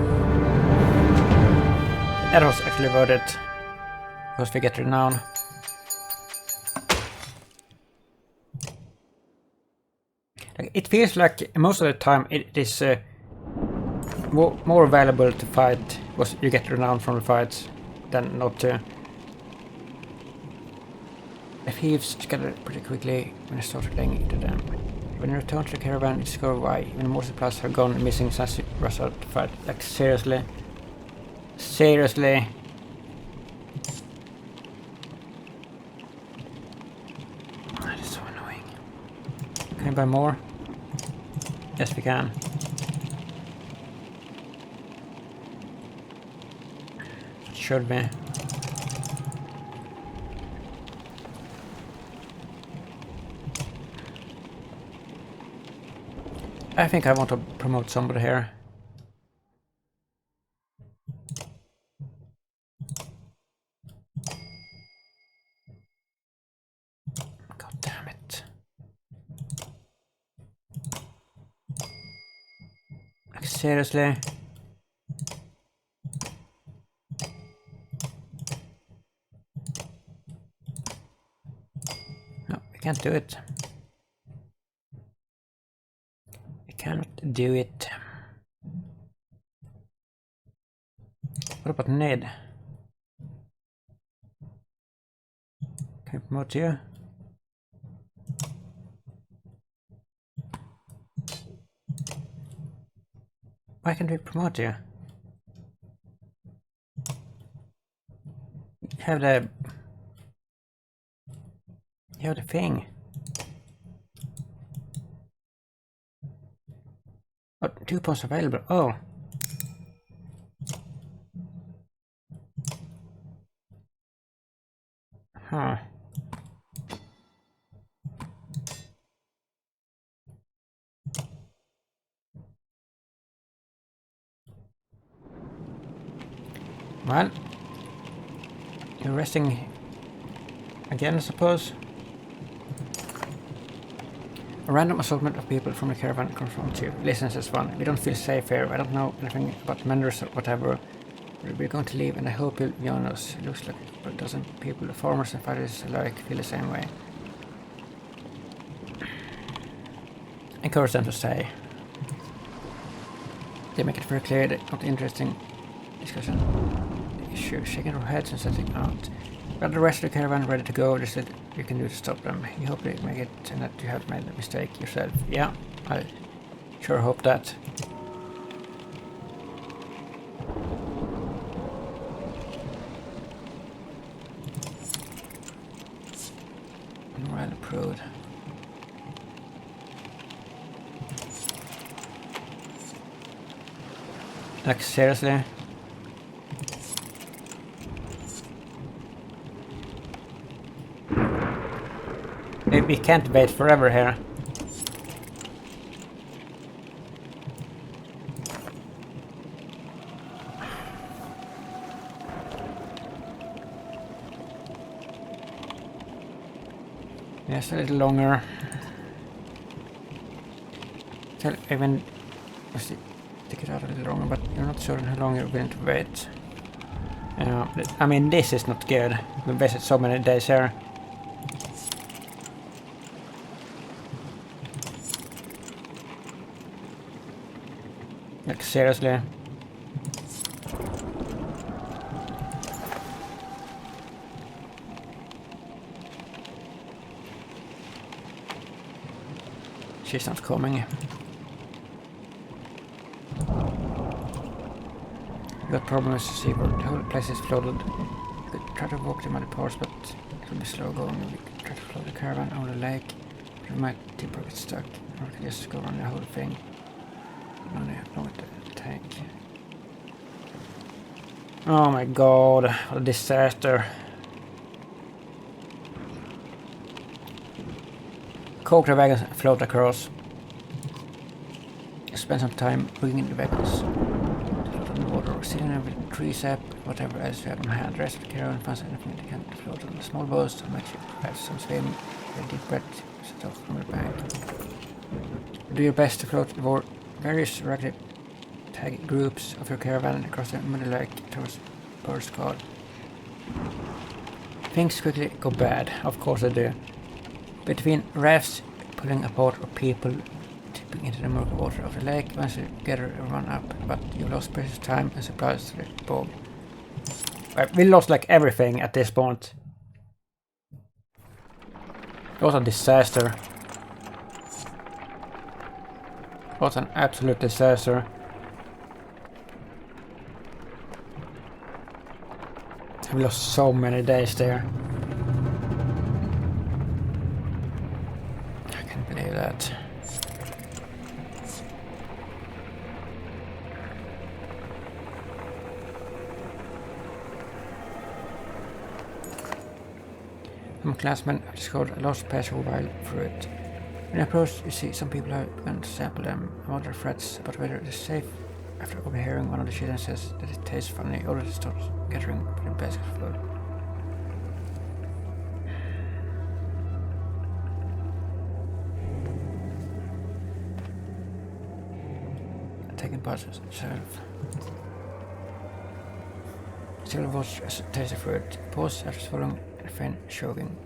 That was actually worth it. Because we get renown. Like, it feels like most of the time it is more valuable to fight because you get renown from the fights than not to. The thieves scatter pretty quickly when you start laying into them. When you return to the caravan, you discover why even more supplies have gone missing since you rushed out to fight. Like, seriously? Seriously? That is so annoying. Can you buy more? Yes, we can. Should be. I think I want to promote somebody here. God damn it. Like, seriously? No, we can't do it. We cannot do it. What about Ned? Can we promote you? Why can't we promote you? You have the thing. Oh, 2 points available. Oh. Huh. Well, you're resting again, I suppose. A random assortment of people from the caravan confronts you. Listen, says one. We don't feel safe here. I don't know anything about menders or whatever. We're going to leave, and I hope you'll join us. It looks like a dozen people, farmers and fighters alike, feel the same way. Encourage them to stay. They make it very clear that not interesting discussion issue. Shaking our heads and setting out. Got the rest of the caravan ready to go. They you can do to stop them. You hope they make it and that you have made the mistake yourself. Yeah, I sure hope that. Well approved. Like seriously? We can't wait forever here. Yes, a little longer. Tell even take it out a little longer, but you're not certain how long you're willing to wait. I mean, this is not good. We've wasted so many days here. Like seriously. She's not coming. The problem is to see where the whole place is flooded. We could try to walk them at the ports, but it will be slow going. We could try to float the caravan over the lake. We might tip or get stuck. Or we could just go around the whole thing. No, they have no way to tank. Oh my god, what a disaster. Coke the wagons and float across. Spend some time rigging the vehicles. Float on the water or sitting there with tree sap, whatever else you have on hand. The rest of the caravan finds anything they can float on the small boats and make sure you have some swim. A deep breath set off from the bank. Do your best to float the various rugged tag groups of your caravan across the muddy lake towards Bird's God. Things quickly go bad, of course they do. Between rafts pulling apart or people tipping into the murky water of the lake, once you gather everyone up, but you lost precious time and supplies to the bog. We lost like everything at this point. It was a disaster. It was an absolute disaster. We lost so many days there. I can't believe that. Some classmen have discovered a lost passage while through it. When you approach, you see some people have begun to sample them. Mother frets about whether it is safe. After overhearing one of the children says that it tastes funny, others start gathering the basket of food. Taking parts itself. Still watch as it tastes the fruit. Pause after swallowing and feign choking.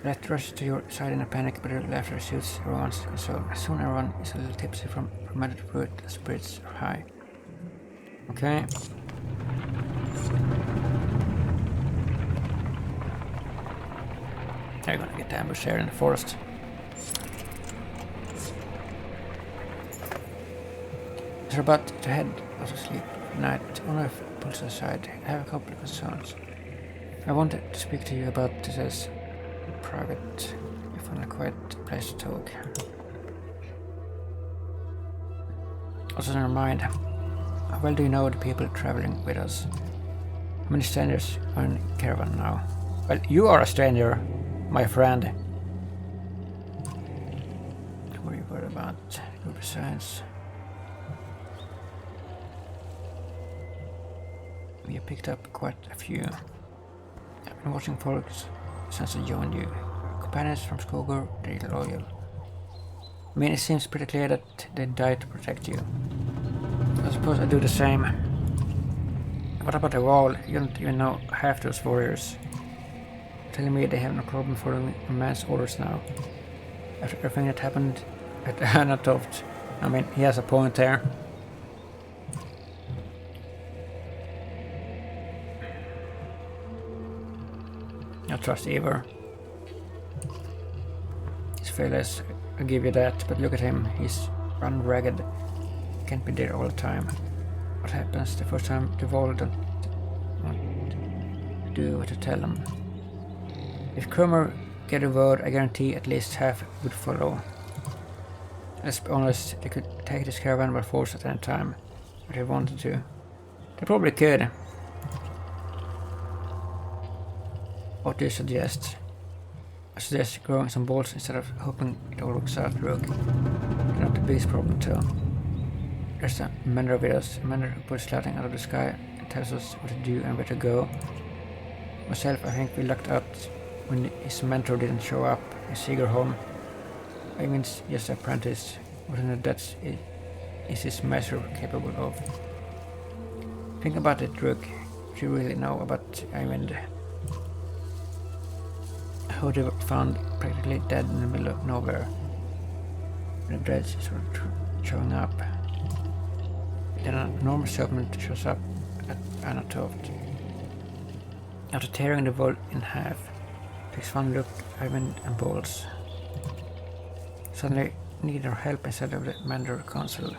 Let rush to your side in a panic, but your laughter suits everyone's concern. Soon everyone is a little tipsy from fermented fruit. The spirits are high. Okay. They're gonna get ambushed here in the forest. They're about to head out to sleep at night. Olof pulls aside. I have a couple of concerns. I wanted to speak to you about this as private, if on a quiet place to talk. Also never mind. How well do you know the people traveling with us? How many strangers are in caravan now? Well, you are a stranger, my friend. Don't worry about your besides. We have picked up quite a few. I've been watching folks since I joined you. Companions from Skogar, they're loyal. I mean, it seems pretty clear that they died to protect you. I suppose I do the same. What about the wall? You don't even know half those warriors. Telling me they have no problem following a man's orders now. After everything that happened at Anatoft. I mean, he has a point there. I trust either. fearless, I'll give you that, but look at him, he's run ragged. Can't be there all the time. What happens the first time the Vol don't want to do what you tell them? If Cromer get a word, I guarantee at least half would follow. Let's be honest, they could take this caravan by force at any time, if they wanted to. They probably could. What do you suggest? I suggest growing some balls instead of hoping it all works out, Rook. You're not the biggest problem too. There's a mentor with us, a mentor who puts lightning out of the sky and tells us what to do and where to go. Myself, I think we lucked out when his mentor didn't show up in Segerholm. I mean, just an apprentice. What in the depths is his master capable of? Think about it, Rook. If you really know about Eyvind. How they were found practically dead in the middle of nowhere. The dreads is sort of showing up. Then an enormous serpent shows up at Anatoft. After tearing the vault in half, takes one look at Eyvind and Balls. Suddenly need our help instead of the Mandor Council.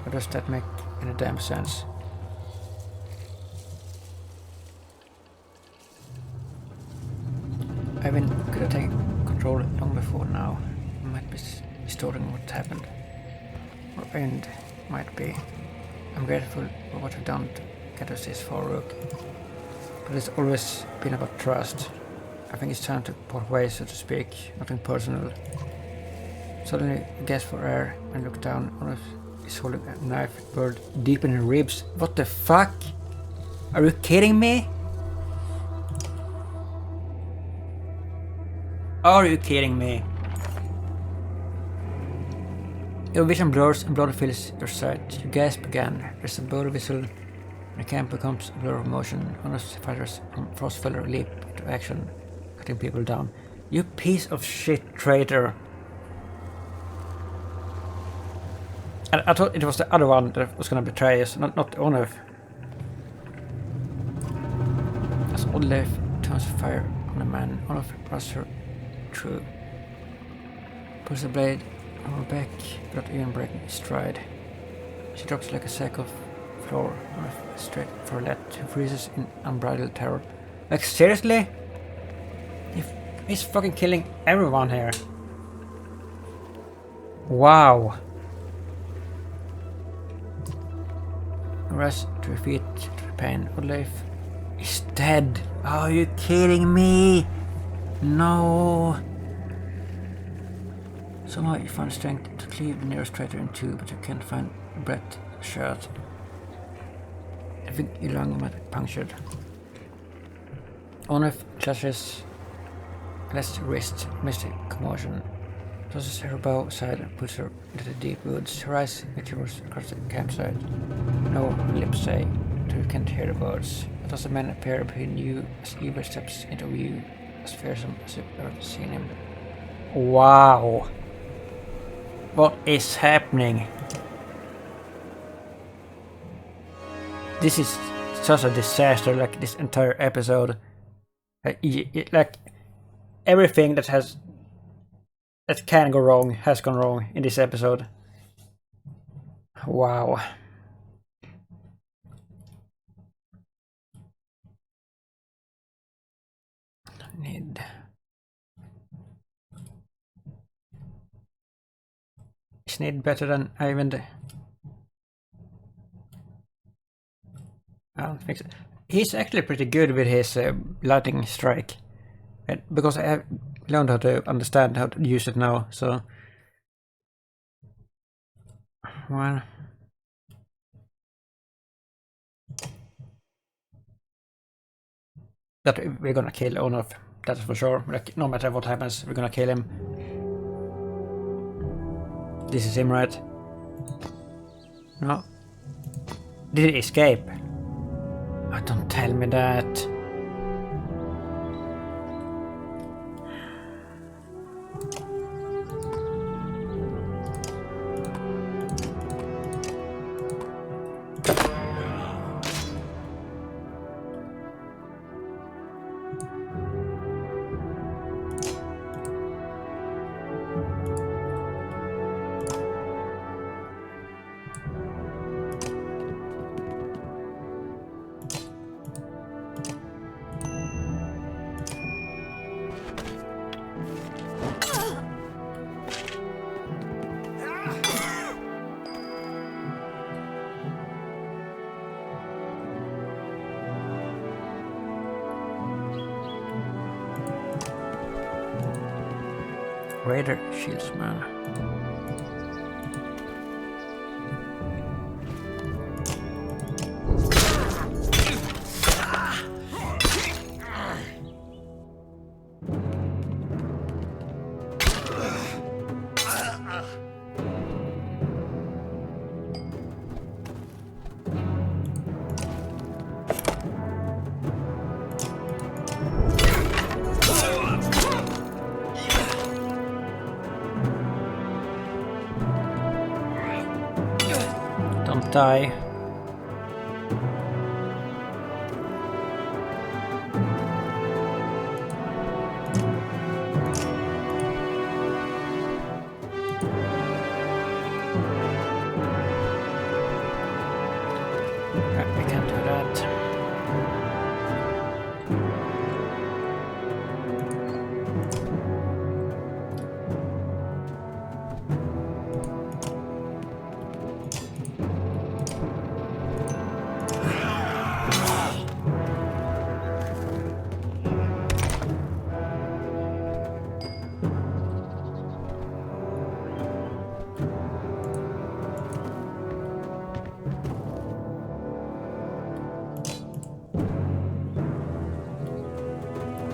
How does that make any damn sense? Eyvind could have taken control long before now. He might be distorting what happened. Or Eyvind might be. I'm grateful for what you've done to get us this far, Rook. But it's always been about trust. I think it's time to part ways, so to speak, nothing personal. Suddenly, I gasp for air and look down. Olof is holding a knife buried deep in her ribs. What the fuck? Are you kidding me? Are you kidding me? Your vision blurs and blood fills your sight. You gasp again. There's a bow whistle and the camp becomes a blur of motion. Olaf's fighters from Frostfeller leap into action, cutting people down. You piece of shit traitor! I thought it was the other one that was gonna betray us, not Olof. As Olof turns fire on the man, Olof runs her through. Pulls the blade on her back without even breaking his stride. She drops like a sack of floor, Olof straight for Let, who freezes in unbridled terror. Like seriously? He's fucking killing everyone here. Wow. Rush to her feet to the pain. Olof is dead. Are you kidding me? No. Somehow you find strength to cleave the nearest traitor in two, but you can't find breath shot. I think your lung might be punctured. Olof clutches Let's wrist, misty commotion. Tosses her bow aside and puts her into the deep woods. Her eyes matures across the campsite. No lips say, so you can't hear the words. But as the man appear between you as Eber steps into view, as fearsome as you've ever seen him. Wow! What is happening? This is such a disaster, like this entire episode. Like everything that can go wrong has gone wrong in this episode. Wow. Is Ned better than Eyvind? I don't think so. He's actually pretty good with his lightning strike. Because I have learned how to understand how to use it now, so... Well... That we're gonna kill Olof, that's for sure. Like, no matter what happens, we're gonna kill him. This is him, right? No. Did he escape? Oh, don't tell me that. Raider Shieldsman. Don't die. I can't do that.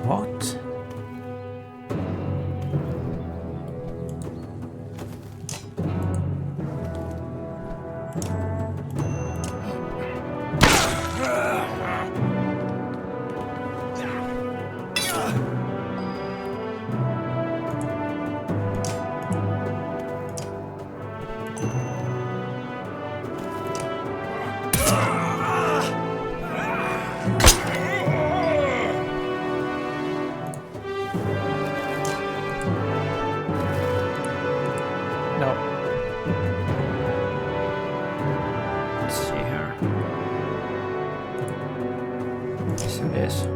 What? No. Let's see here. Let's do this.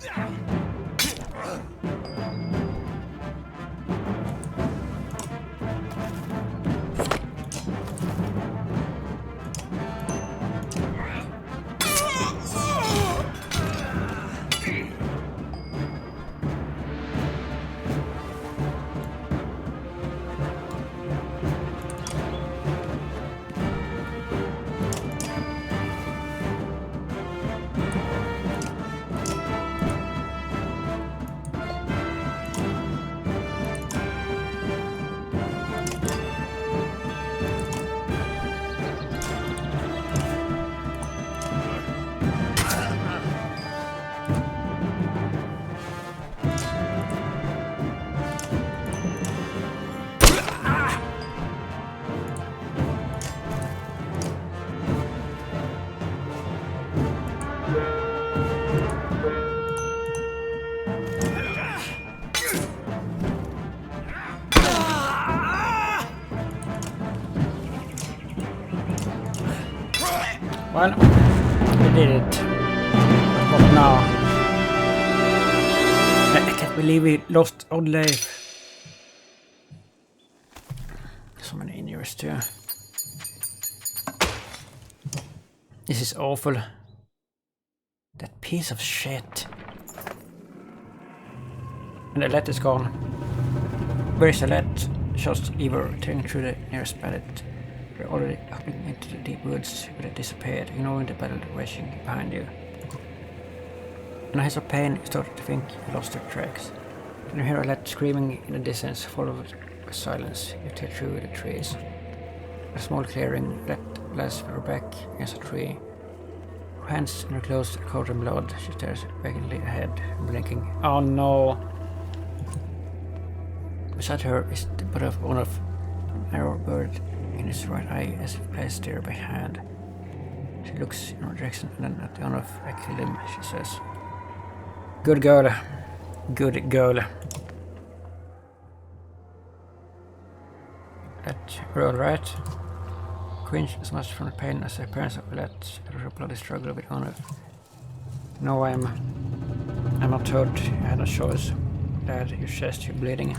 Damn it. Well, we did it. What now? I can't believe we lost Olof. So many injuries too. This is awful. That piece of shit. And the let is gone. Where is the let? Just Ivor tearing through the nearest pallet. You're already hopping into the deep woods, but it disappeared, ignoring the battle raging behind you. In a hiss of pain, you start to think you lost your tracks. Then you hear a let screaming in the distance, followed by silence. You tear through the trees. A small clearing, let lies with her back against a tree. Her hands in her clothes are covered in blood. She stares vacantly ahead, blinking. Oh no! Beside her is the body of Olof, an arrow bird in his right eye as if placed there by hand. She looks in her direction and then at Olof. I killed him, she says. Good girl. Good girl. That we're alright. Cringe as much from the pain as the appearance of Let after a bloody struggle with Olof. No, I'm not hurt. I had no choice. Dad, your chest, you're bleeding.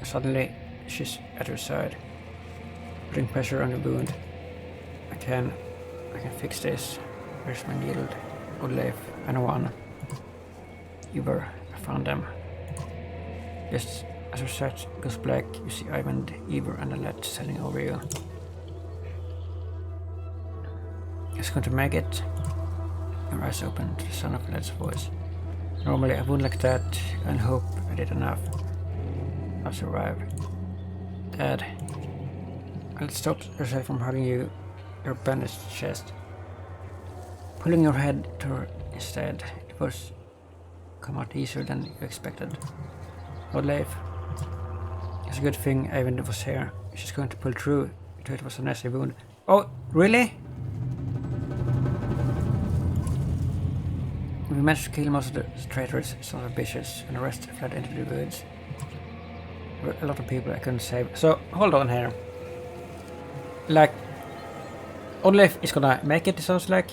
Suddenly, she's at her side, putting pressure on the wound. I can fix this. Where's my needle? Olof, I know one. Ivor, I found them. Just as her sight goes black, you see Ivan, Ivor, and Alette standing over you. It's going to make it. Your eyes open to the sound of Alette's voice. Normally I wouldn't like that, and hope I did enough. I'll survive. Dad, I'll stop yourself from hugging you, your bandaged chest. Pulling your head to her instead. It was come out easier than you expected. Olof, it's a good thing Ivan was here. She's going to pull through. It was a nasty wound. Oh, really? We managed to kill most of the traitors, sons of bitches, and the rest fled into the woods. There were a lot of people I couldn't save. So, hold on here. Like, Olof is gonna make it, it sounds like.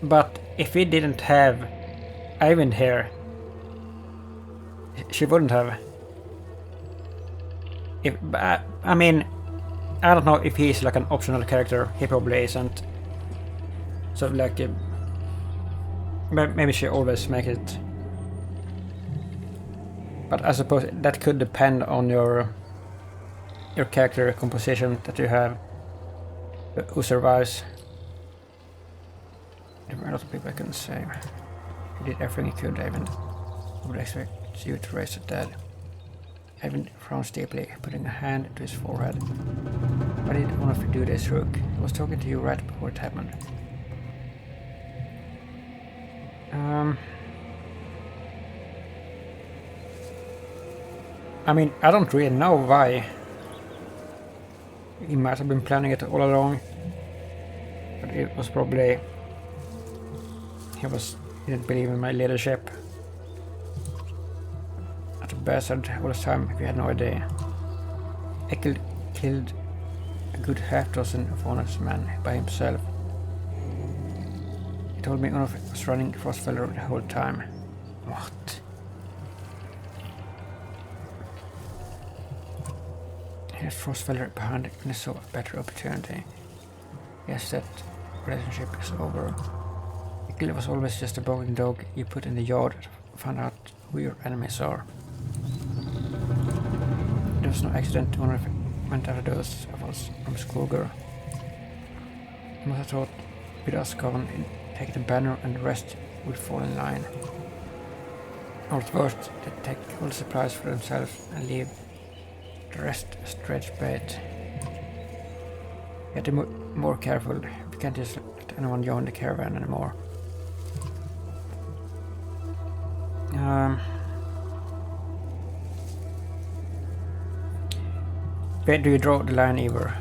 But if we didn't have Ivan here, she wouldn't have. I mean, I don't know if he's like an optional character. He probably isn't. So like, maybe she always makes it. But I suppose that could depend on your character composition that you have. Who survives? There were a lot of people I couldn't save. You did everything you could, Ivan. I would expect you to raise the dead. Ivan frowns deeply, putting a hand to his forehead. Why did one of you do this, Rook? I was talking to you right before it happened. I mean, I don't really know why. He might have been planning it all along. But it was probably... He didn't believe in my leadership. At a bastard all this time, if you had no idea. Ekkel killed a good half-dozen of honest men by himself. He told me Olof was running Frostfeller the whole time. What? Here's Frostfeller behind when he saw a better opportunity. Yes, that relationship is over. Ekkel was always just a boring dog you put in the yard to find out who your enemies are. There was no accident when I went after those of us from Skoger. He must have thought with us gone, take the banner and the rest would fall in line. Or at worst, they'd take all the supplies for themselves and leave the rest as dredge bait. You have to be more careful. We can't just let anyone join the caravan anymore. Where do you draw the line, Ivor?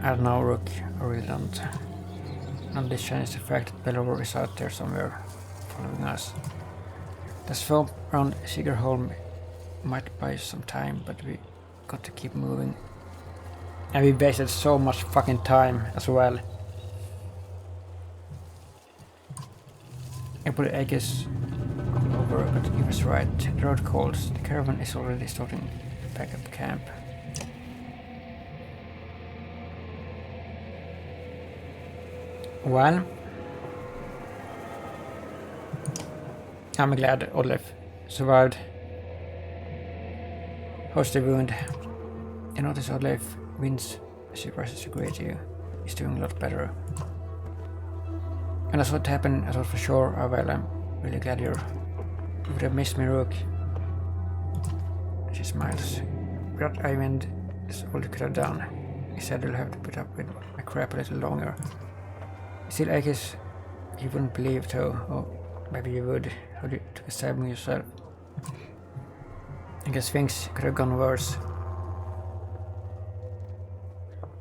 I don't know, Rook. I really don't. None of this changes the fact that Bellover is out there somewhere, following us. The swamp around Sigerholm might buy some time, but we got to keep moving. And we wasted so much fucking time as well. I put the eggs all over, but he was right. The road calls. The caravan is already starting to pack up camp. Well, I'm glad Olof survived. How's the wound? You notice how Olof wins as he rises to greet you. He's doing a lot better. And that's what happened, I thought for sure. Oh well, I'm really glad you would have missed me, Rook. She smiles. Without Ivan, that's all you could have done. He said you'll have to put up with my crap a little longer. Still, I guess you wouldn't believe though, or maybe you would. How you took a stab on yourself. I guess things could have gone worse.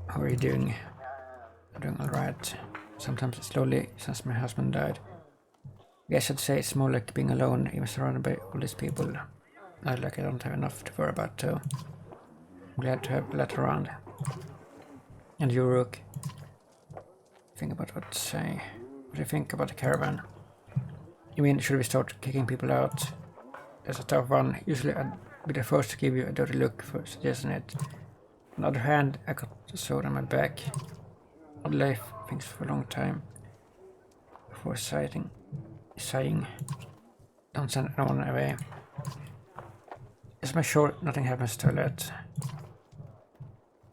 How are you doing? I'm doing alright. Sometimes it's slowly since my husband died. I guess I'd say it's more like being alone, even surrounded by all these people. Not like I don't have enough to worry about too. I'm glad to have a lot around. And you, Rook? Think about what to say. What do you think about the caravan? You mean, should we start kicking people out? That's a tough one. Usually I'd be the first to give you a dirty look for suggesting it. On the other hand, I got the sword on my back. Odd life thinks for a long time before sighing, don't send anyone away. Just make sure nothing happens to Let.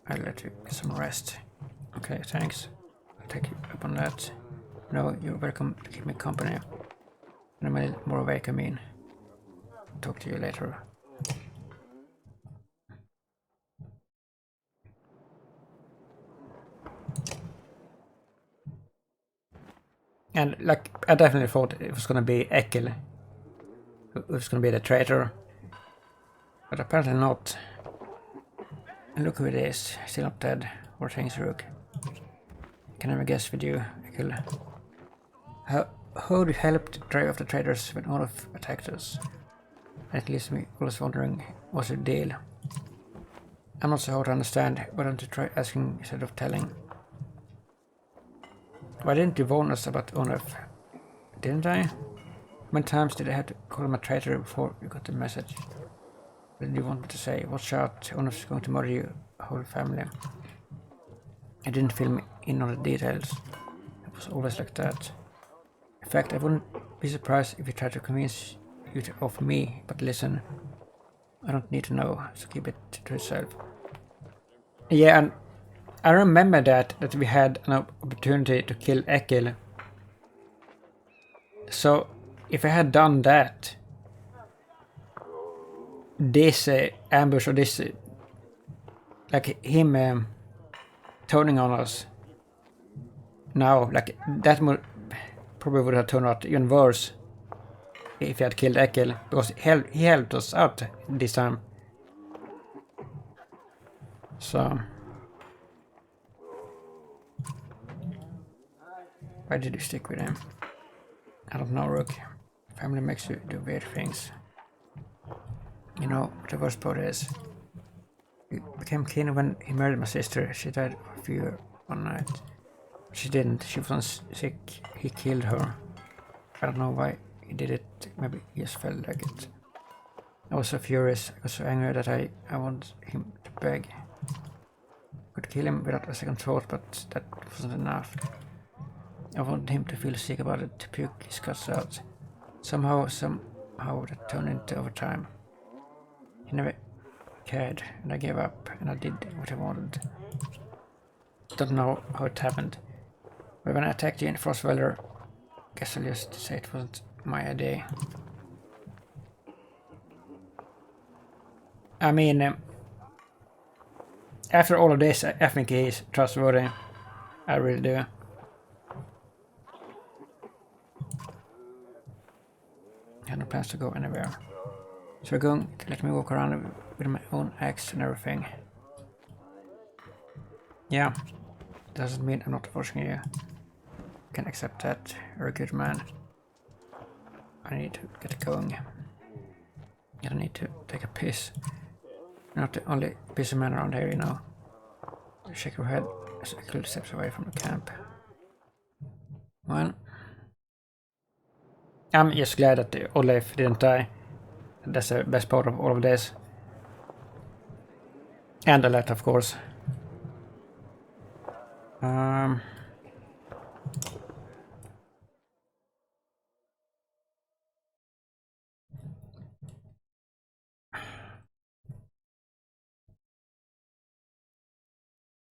I'll let you get some rest. Okay, thanks. I'll take you up on that. No, you're welcome to keep me company. When I'm more awake, I mean. Talk to you later. And like, I definitely thought it was gonna be Ekkel who was gonna be the traitor, but apparently not. And look who it is, still not dead. Or things, Rook. Can I have a guess with you, Ekkel? How you helped drive off the traitors when Olof attacked us? At least me always wondering, what's the deal? I'm not so hard to understand. Why don't you try asking instead of telling? Why didn't you warn us about Olof? Didn't I? How many times did I have to call him a traitor before you got the message? What did you want me to say? Watch out, Olaf's going to murder your whole family. I didn't fill me in on the details. It was always like that. In fact, I wouldn't be surprised if you tried to convince you to off me, but listen, I don't need to know, so keep it to yourself. Yeah, and I remember that we had an opportunity to kill Ekkel. So, if I had done that, this ambush or this, like him turning on us now, like that probably would have turned out even worse if he had killed Ekkel, because he helped us out this time. So, why did you stick with him? I don't know, Rook. Family makes you do weird things. You know what the worst part is? We became kin when he married my sister. She died of a fever one night. She didn't. She was sick. He killed her. I don't know why he did it. Maybe he just felt like it. I was so furious. I was so angry that I wanted him to beg. I could kill him without a second thought, but that wasn't enough. I wanted him to feel sick about it, to puke his guts out. Somehow that turned into overtime. He never cared, and I gave up, and I did what I wanted. Don't know how it happened. But when I attacked you in Frostweller, guess I'll just say it wasn't my idea. I mean, after all of this, I think he's trustworthy. I really do. I had no plans to go anywhere. So we're going to let me walk around with my own axe and everything. Yeah, doesn't mean I'm not forcing you. I can accept that. You're a good man. I need to get going. I need to take a piss. You're not the only busy man around here, you know. You shake your head as Ekkel steps away from the camp. Well, I'm just glad that Olof didn't die. That's the best part of all of this. And the let, of course.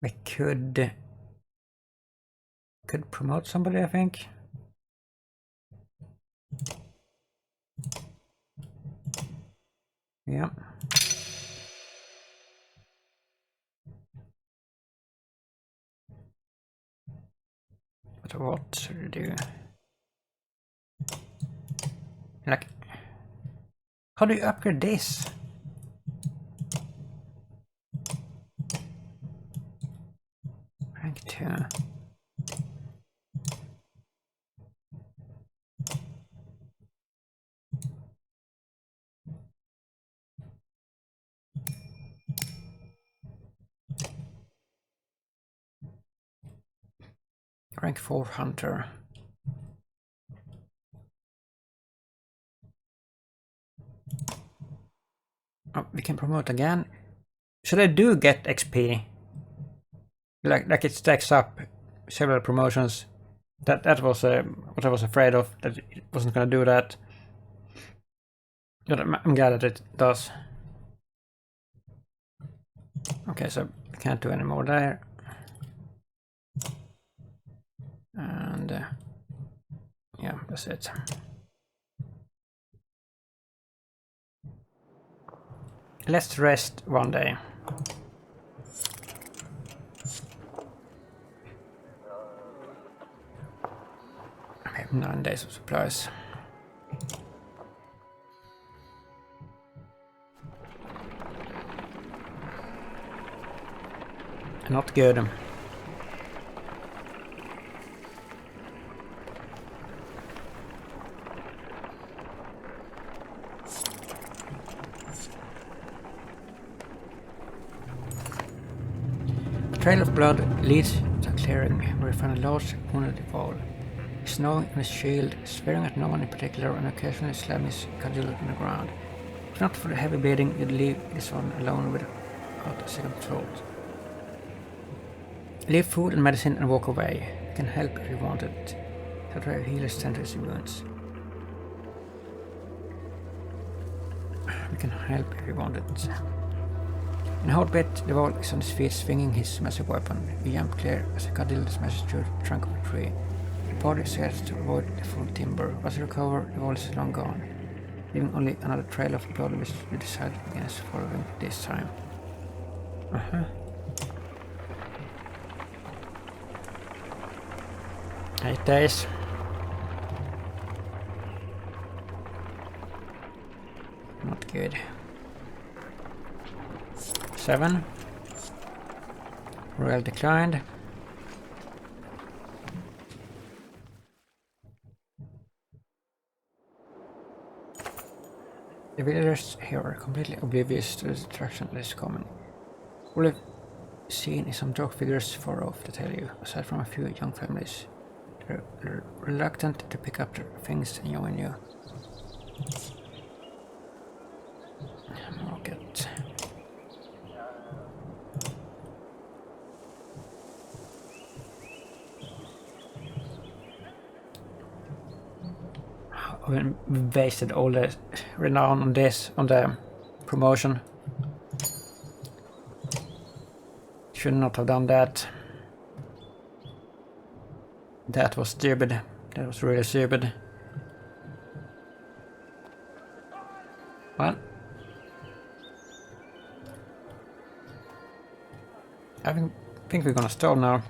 We could promote somebody, I think. Yeah. But what should we do? Like, how do you upgrade this? Rank 2. Rank 4 hunter. Oh, we can promote again. So they do get XP. Like it stacks up several promotions. That was what I was afraid of, that it wasn't gonna do that. But I'm glad that it does. Okay, so we can't do any more there. And yeah, that's it. Let's rest one day. I have 9 days of supplies. Not good. The trail of blood leads to a clearing where we find a large wounded owl. He's gnawing on his shield, swearing at no one in particular, and occasionally slamming his cudgel on the ground. If not for the heavy bleeding, you'd leave this one alone without a second thought. Leave food and medicine and walk away. You can help if you want it. That way healers tend to his wounds. We can help if you want it. In a hot bit, the wall is on his feet, swinging his massive weapon. We jump clear as a cudgel smashes through the trunk of a tree. The party scares to avoid the full timber. Once we recover, the wall is long gone, leaving only another trail of blood which we decided against following this time. 8 days. Not good. 7. Royal declined. The villagers here are completely oblivious to the destruction that is coming. All they've seen is some dark figures far off, to tell you, aside from a few young families. They're reluctant to pick up their things and join you. Market. We wasted all the renown on this, on the promotion. Should not have done that. That was stupid. That was really stupid. Well, I think we're gonna stall now.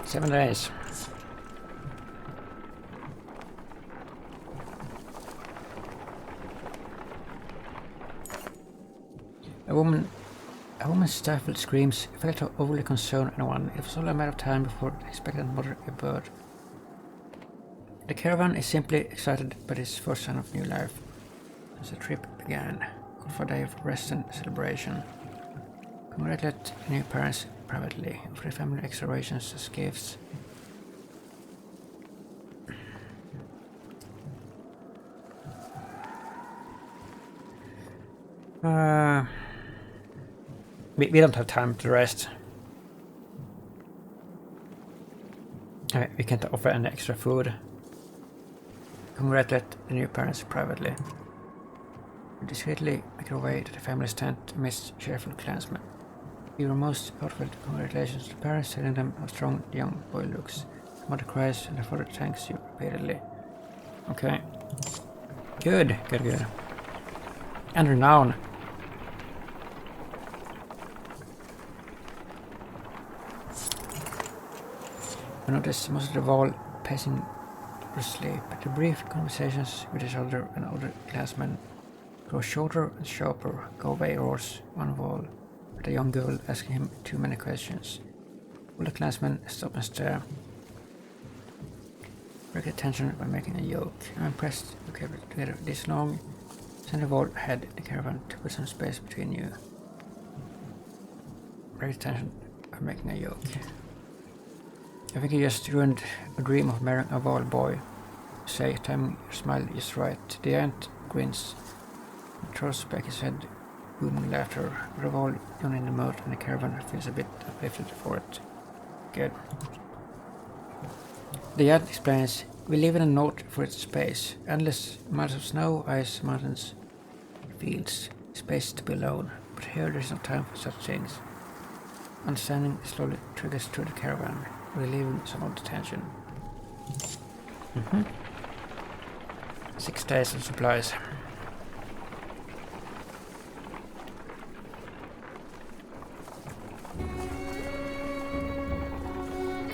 Seven days. A woman's stifled screams failed to overly concern anyone. It was only a matter of time before the expected mother gave birth. The caravan is simply excited by this first sign of new life. As the trip began, called for a day of rest and celebration. Congratulate new parents privately for the family explorations as gifts. We don't have time to rest. We can't offer any extra food. Congratulate the new parents privately. You discreetly make your way to the family's tent amidst cheerful clansmen. Give your most heartfelt congratulations to the parents, telling them how strong the young boy looks. The mother cries and the father thanks you repeatedly. Okay. Good. And renown. I noticed most of the wall pacing for sleep. The brief conversations with each other and other classmen grow shorter and sharper. Go away roars one wall, with a young girl asking him too many questions. All the classmen stop and stare. Break attention by making a joke. I'm impressed you kept it together this long. Send the wall ahead the caravan to put some space between you. Break attention by making a joke. I think you just ruined a dream of marrying a wild boy. Say, timing your smile is right. The ant grins and throws back his head, booming laughter. Revolve down in the mud and the caravan feels a bit uplifted for it. Good. The ant explains, we live in a north for its space. Endless miles of snow, ice, mountains, fields, space to be alone. But here there is no time for such things. Understanding slowly triggers through the caravan, relieving some of the tension. 6 days of supplies.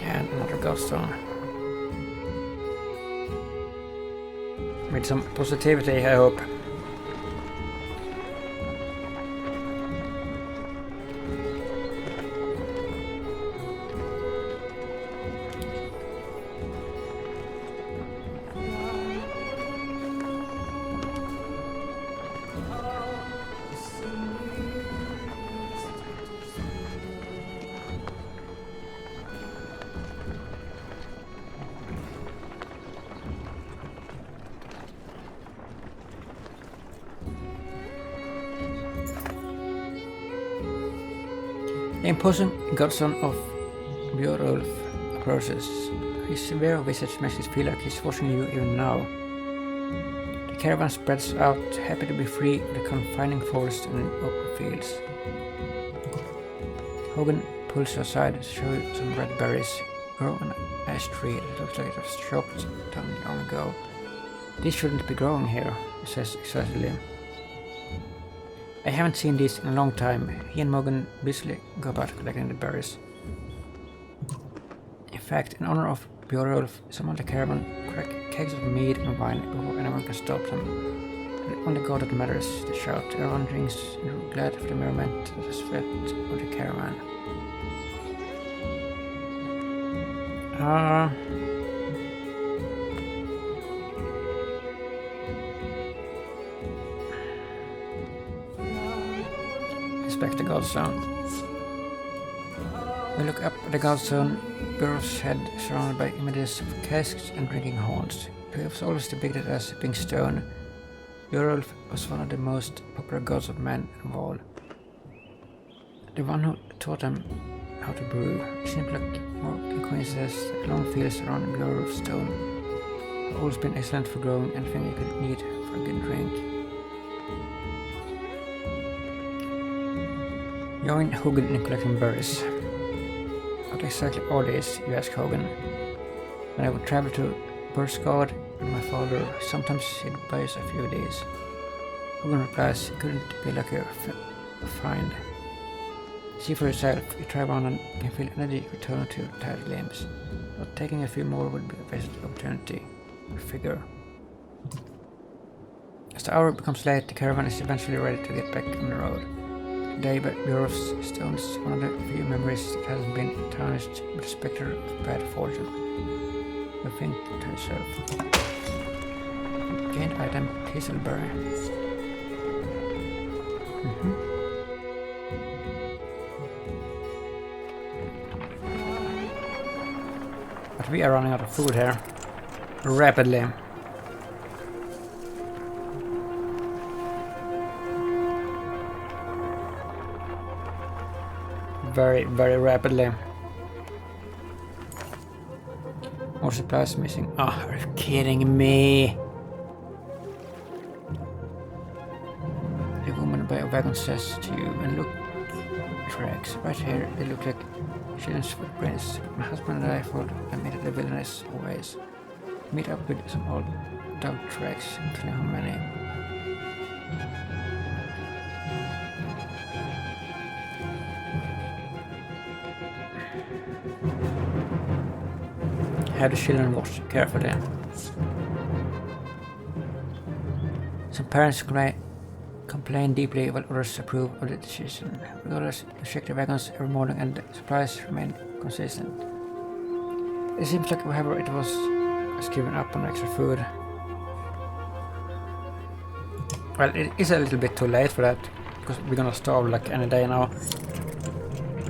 And another godstone. With some positivity, I hope. The imposing godson of Olof approaches. His severe visage makes it feel like he's watching you even now. The caravan spreads out, happy to be free of the confining forest and open fields. Hogan pulls you aside to show you some red berries grow on an ash tree that looks like it was chopped down long ago. These shouldn't be growing here, he says excitedly. I haven't seen these in a long time. He and Morgan busily go about collecting the berries. In fact, in honor of Bjorulf, some of the caravan crack kegs of mead and wine before anyone can stop them. The only god that matters, they shout. Everyone drinks and are glad for the merriment that has swept of the caravan. Inspect the godstone. We look up at the godstone. Bjorulf's head surrounded by images of casks and drinking horns. He was always depicted as being stone. Bjorulf was one of the most popular gods of men and all. The one who taught them how to brew. It seemed like more than coincidence that long fields around Bjorulf's stone have always been excellent for growing anything you could need for a good drink. Join Hogan in collecting berries. What exactly are these, you ask Hogan. When I would travel to Bursgard with my father, sometimes he'd buy us a few of these. Hogan replies, it couldn't be luckier to find. See for yourself, you try one and you feel energy return to your tired limbs. But taking a few more would be a wasted opportunity, you figure. As the hour becomes late, the caravan is eventually ready to get back on the road. Today, Bjorulf's stone is one of the few memories that hasn't been tarnished with the spectre of bad fortune. You think to yourself. Gained item, Hazelberry. But we are running out of food here. Rapidly. Very, very rapidly. More supplies missing. Oh, are you kidding me? The woman by a wagon says to you, and look, tracks. Right here, they look like children's footprints. My husband and I followed them into the wilderness ways. Meet up with some old dog tracks, to know how many. Have the children watch carefully. Some parents complain deeply while others approve of the decision. Regardless, they check the wagons every morning and the supplies remain consistent. It seems like whoever it was has given up on extra food. Well, it is a little bit too late for that, because we're gonna starve like any day now.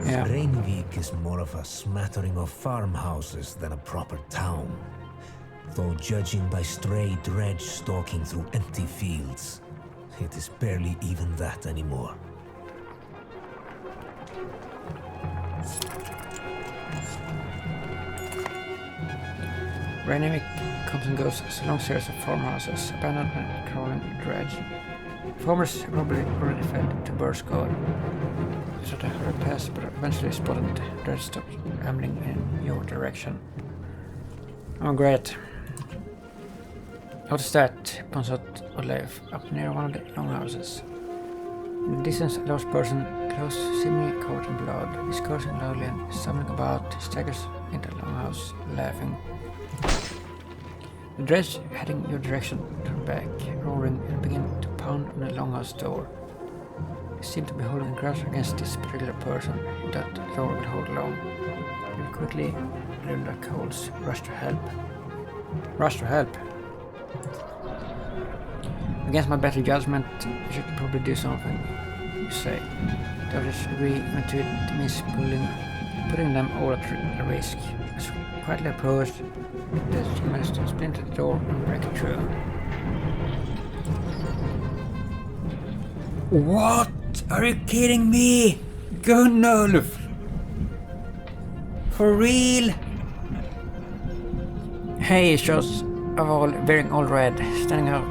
Yeah. Reinvik is more of a smattering of farmhouses than a proper town. Though judging by stray dredge stalking through empty fields, it is barely even that anymore. Reinvik comes and goes as a long series of farmhouses, abandoned and crawling dredge. Farmers probably already fed to birds going. So they hurried past, but eventually spotted the dredge stopped rambling in your direction. Oh great. What's that? Points out Olof, up near one of the longhouses. In the distance, a large person, clothes seemingly covered in blood, is cursing loudly and stumbling about, staggers into the longhouse, laughing. The dredge heading your direction turn back, roaring, and begin to pound on the longhouse door. They seem to be holding a grudge against this particular person that the door will hold long. They will quickly, learn like holes, rush to help. Rush to help? Against my better judgment, you should probably do something, you say. The others agree until it means putting them all at risk. As we quietly approached, the managed to splinter the door and break it through. What? Are you kidding me? Olof! For real? Hey, shows of all wearing all red, standing out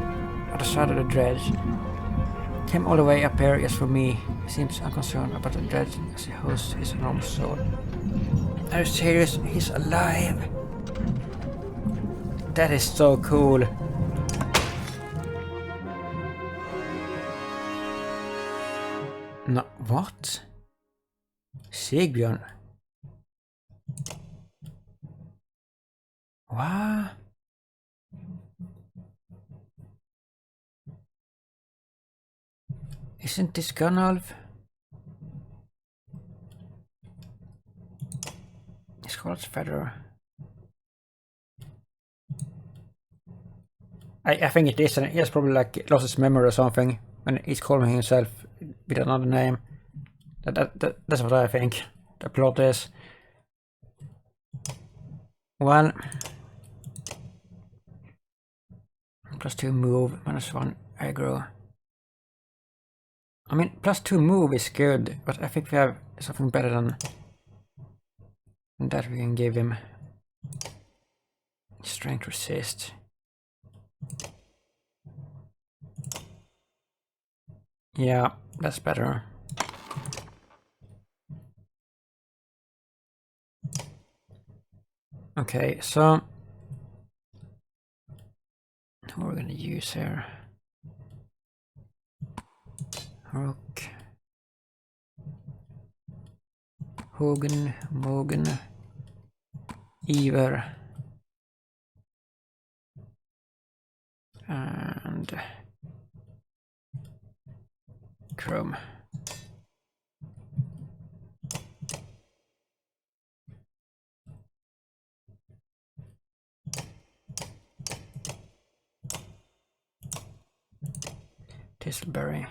at the side of the dredge. Came all the way up here just for me. Seems unconcerned about the dredge as he holds his enormous sword. Are you serious? He's alive! That is so cool. No, what? Sigbjörn? What? Isn't this Olof? It's called Feather. I think it is, and he has probably like lost his memory or something when he's calling himself with another name. That's what I think the plot is. Well, +2 move, -1 aggro. I mean, +2 move is good, but I think we have something better than that we can give him. Strength resist. Yeah, that's better. Okay, so what are we gonna use here? Rook, Hogan, Mogan, Iver, and Chrome. Thistleberry.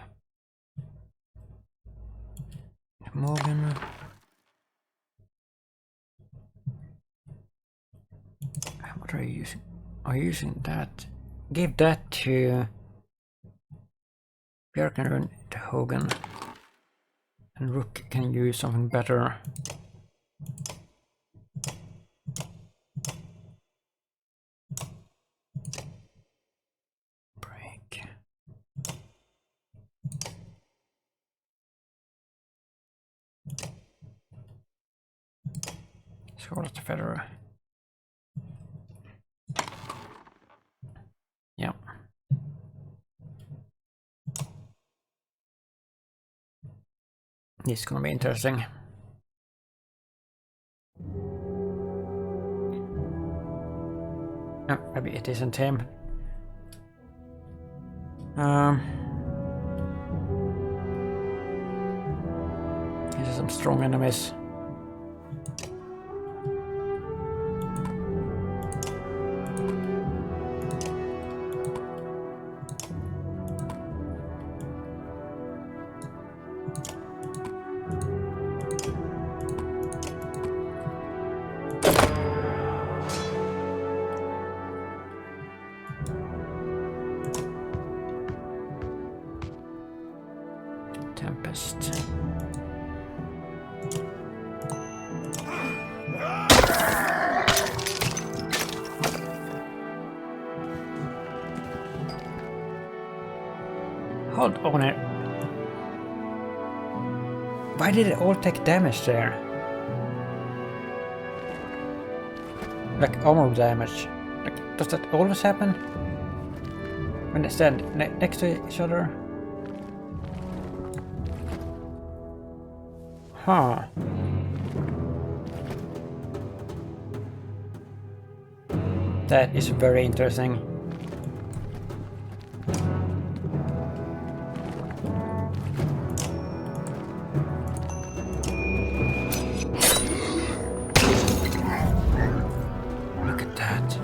Morgan. What are you using? Are you using that? Give that to Björknarun to Hogan. And Rook can use something better. Scroll the feather. Yeah. This is gonna be interesting. No, maybe it isn't him. These are some strong enemies. Tempest. Hold on it. Why did it all take damage there? Like armor damage. Like, does that always happen? When they stand next to each other? Huh. That is very interesting. Look at that.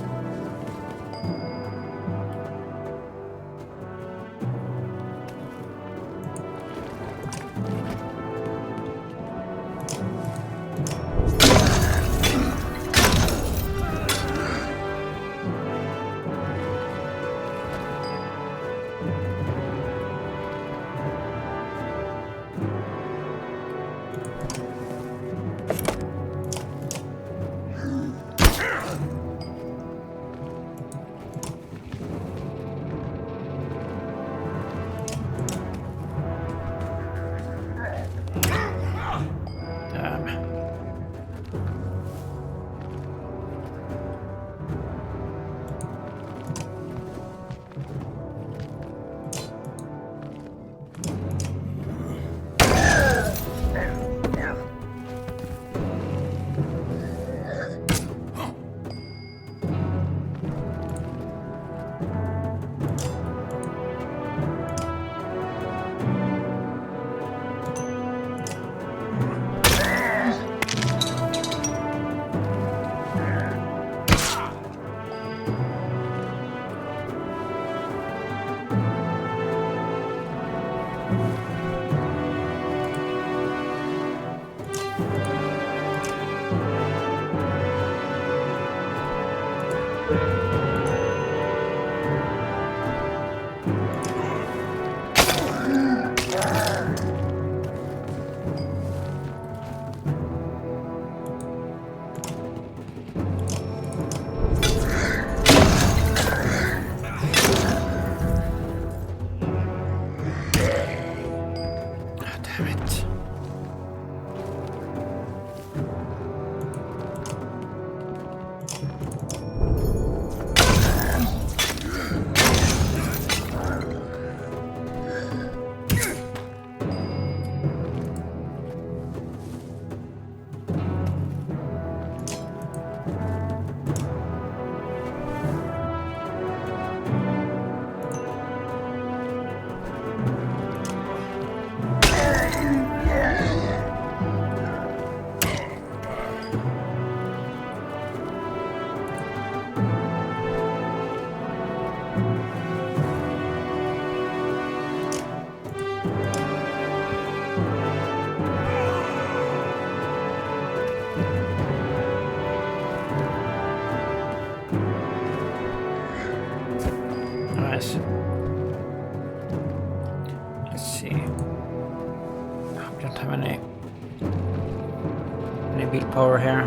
Nice. Let's see. I don't have any willpower here.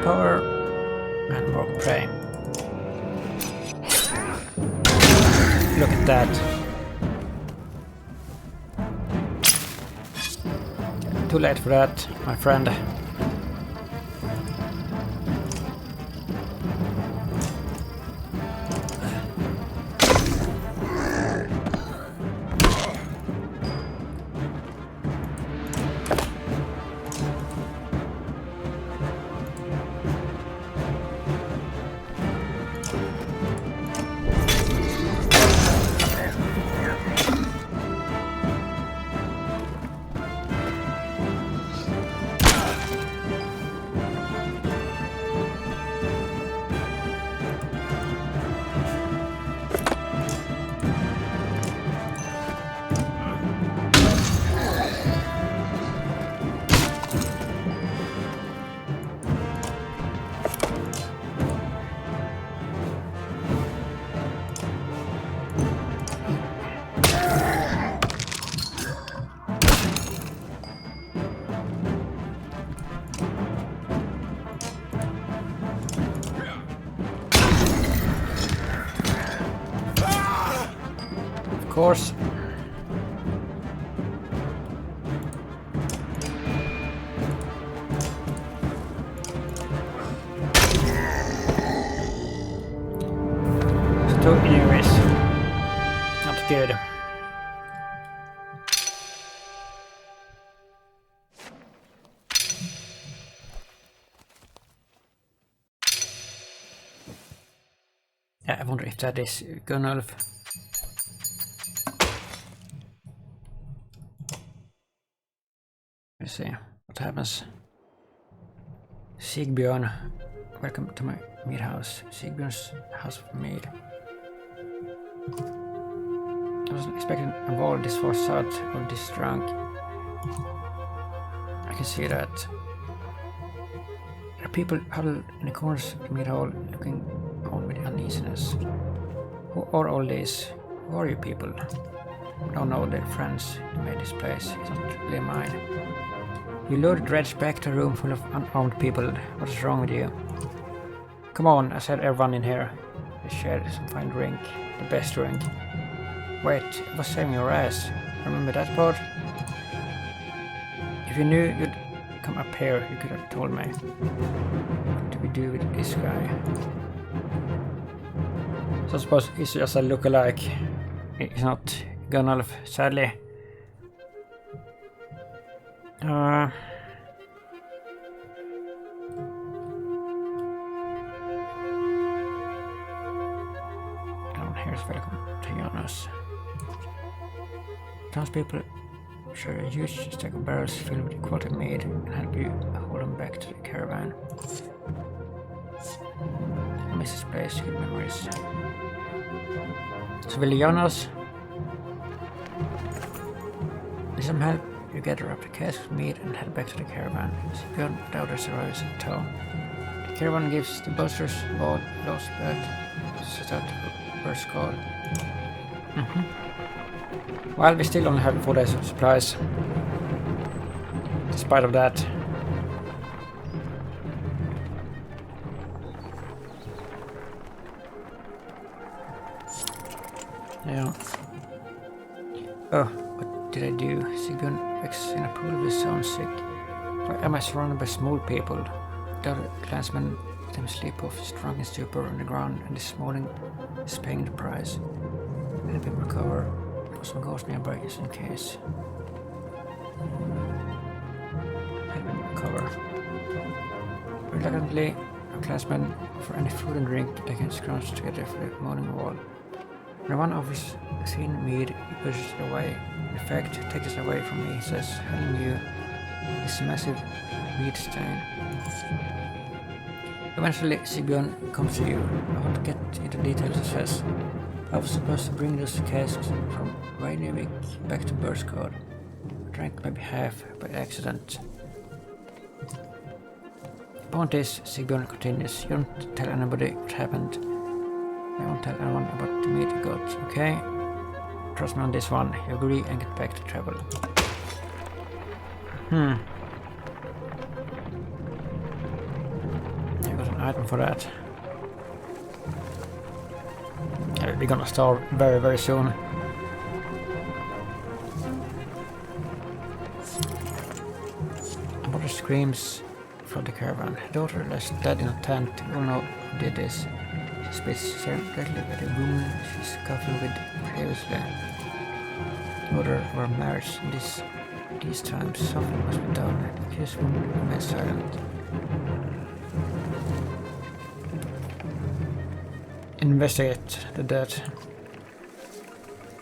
power and more prey. Look at that. Too late for that, my friend. Of course. So anyways, not good. Yeah, I wonder if that is Olof. Let's see what happens. Sigbjörn, welcome to my mead house. Sigbjörn's house of mead. I wasn't expecting a wall this far south or this drunk. I can see that. There are people huddled in the corners of the mead hall looking on with uneasiness. Who are all these? Who are you people? I don't know the friends who made this place. It's not really mine. You lured Reg back to a room full of unarmed people. What is wrong with you? Come on, I said everyone in here. They shared some fine drink. The best drink. Wait, I was saving your ass. Remember that part? If you knew you'd come up here, you could have told me. What do we do with this guy? So I suppose he's just a lookalike. He's not Olof, sadly. Here's welcome to Jonas. Townspeople share a huge stack of barrels filled with quality mead and help you haul them back to the caravan. I miss this place, good memories. So will Jonas with some help, you gather up the cask of meat and head back to the caravan. Sigbjörn and others arrives in tow. The caravan gives the busters all lost blood, set out the first call. Well, we still only have 4 days of supplies. Despite of that. Yeah. Oh, what did I do? Sigbjörn wakes in a pool with his own sick. Why am I surrounded by small people? The other clansmen let him sleep off his drunken stupor on the ground, and this morning is paying the price. Help him recover. There was some ghost nearby just in case. Help him recover. Reluctantly, our clansmen offer any food and drink they can scrounge together for the morning wall. When one offers thin mead, he pushes it away. In fact, takes it away from me, he says, handing you this massive mead stain. Eventually, Sigbjörn comes to you. I won't get into details, he says. I was supposed to bring those casks from Reykjavik back to Burskard. I drank maybe half by accident. The point is, Sigbjörn continues, you don't tell anybody what happened. I won't tell anyone about the meat you got, okay? Trust me on this one. You agree and get back to travel. item for that. We're gonna starve very, very soon. Mother screams from the caravan. Daughter lies dead in a tent. We don't know who did this. She spits directly at the woman she's coughing with previously. Mother were married in these times. Something must be done. The accused woman remains silent. Investigate the death.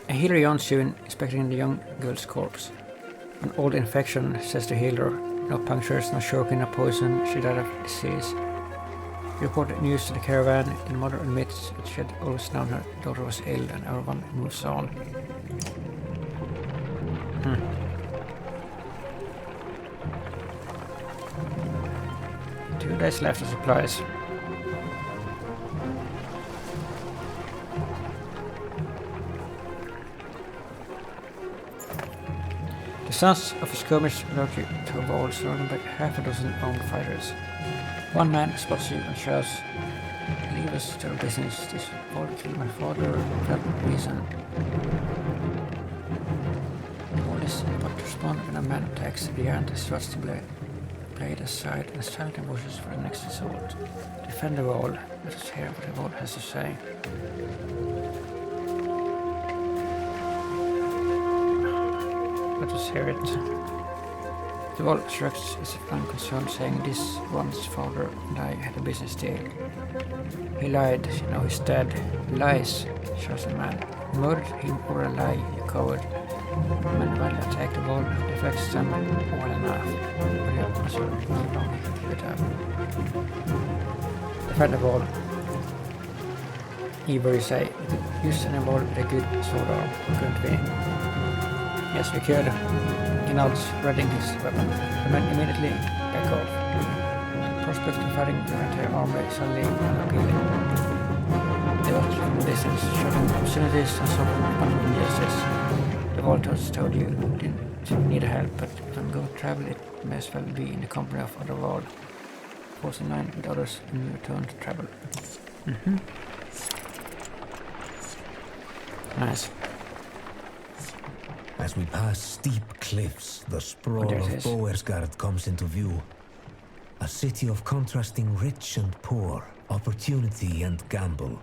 A healer yawns soon, inspecting the young girl's corpse. An old infection, says the healer. No punctures, no choking, no poison. She died of disease. He reported news to the caravan. The mother admits that she had always known her daughter was ill, and everyone moves on. 2 days left of supplies. The sons of a skirmish lurk you to a wall surrounded by half a dozen armed fighters. One man spots you and shouts, "Leave us to our business. This wall killed my father without reason." The wall is about to respond when a man attacks the giant, thrusts the blade aside and silently pushes for the next assault. Defend the wall. Let us hear what the wall has to say. Let us hear it. The wall shrugs as if unconcerned, saying, "This one's father and I had a business deal. He lied, now he's dead." "Lies," shouts the man. "Murdered him or a lie, you coward." The man will attack the wall, deflects them well enough. But he observes how long he can keep it up. Defend the wall. Either you say, "We could use an wall with a good sword arm, couldn't we?" "Yes, we could." He nods, readying his weapon. The men immediately back off. The prospect of fighting the entire army is suddenly unappealing. They watch from a distance, shouting obscenities and suffering abundant injustice. The Voltors told you didn't need help, but if I'm going to travel, it may as well be in the company of other world. Force in line with others and you return to travel. Nice. As we pass steep cliffs, the sprawl of Boersgard comes into view. A city of contrasting rich and poor, opportunity and gamble.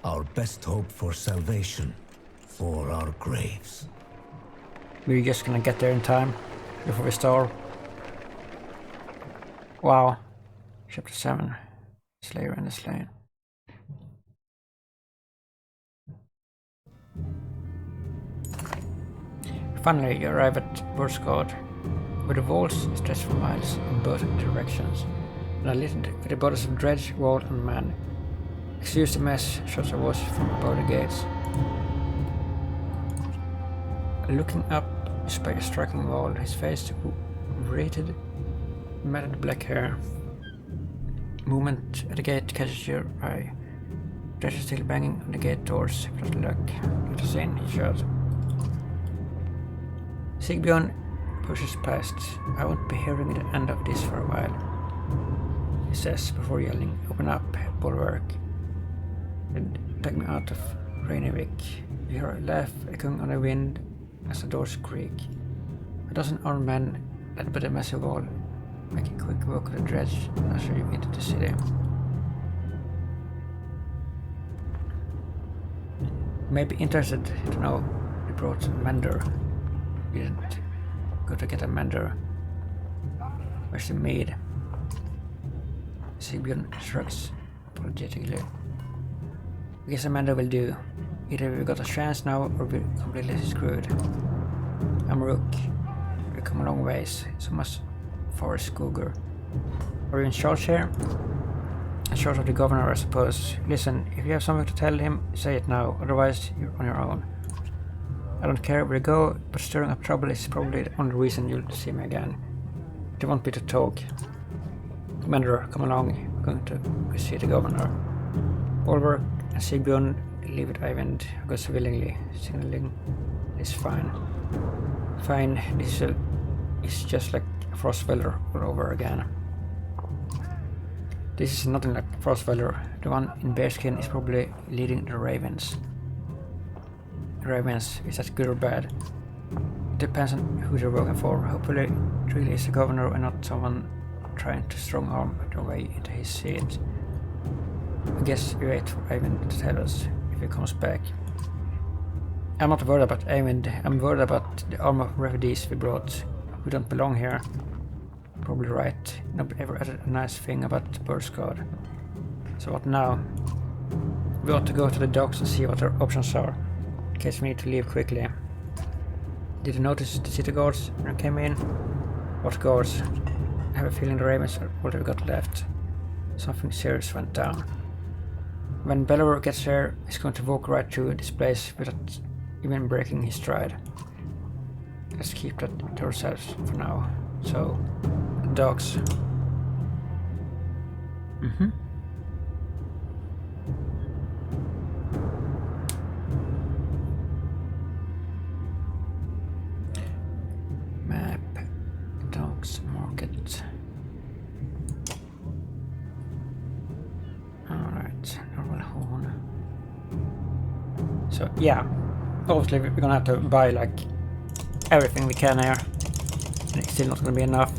Our best hope for salvation, or our graves. We're just gonna get there in time, before we starve. Wow. Chapter 7. Slayer and the Slain. Finally, you arrive at Boersgard, where the walls stretch for miles in both directions, and are littered with the bodies of dredge, wall, and man. "Excuse the mess," shouts a voice from above the gates. Looking up, you spy a striking wall, his face rated, matted black hair. Movement at the gate catches your eye. Dredge is still banging on the gate doors. Without luck, let us in, he shouts. Sigbjorn pushes past. "I won't be hearing the end of this for a while," he says before yelling, "Open up, bulwark, and take me out of Reinevik." You hear a laugh echoing on the wind as the doors creak. A dozen armed men, led by the massive wall, make a quick walk of the dredge and usher you into the city. You may be interested to know you brought a mender. You didn't go to get a mender. Where's the maid? Sigbjorn shrugs apologetically. "I guess a mender will do. Either we got a chance now or we're completely screwed. I'm Rook. We've come a long ways, so much for Skoger. Are you in charge here?" "In charge of the governor, I suppose. Listen, if you have something to tell him, say it now, otherwise you're on your own. I don't care where you go, but stirring up trouble is probably the only reason you'll see me again. They want me to talk." "Commander, come along. We're going to see the governor." Bulwark and Sigbjorn leave with Eyvind, who goes willingly, signaling it's fine. Fine, this is just like Frostfelder all over again. This is nothing like Frostfeller. The one in bearskin is probably leading the ravens. Ravens, is that good or bad? It depends on who they're working for. Hopefully it really is the governor and not someone trying to strong-arm their way into his seat. I guess we wait for Eyvind to tell us if he comes back. I'm not worried about Eyvind, I'm worried about the arm of refugees we brought who don't belong here. Probably right. Nobody ever added a nice thing about the bird guard. So what now? We ought to go to the docks and see what our options are, in case we need to leave quickly. Did you notice the city guards when I came in? What guards? I have a feeling the ravens are all we got left. Something serious went down. When Bellower gets here, he's going to walk right through this place without even breaking his stride. Let's keep that to ourselves for now. So, dogs. Map, dogs, market. Alright, normal horn. So, yeah. Obviously, we're gonna have to buy like everything we can here. And it's still not gonna be enough.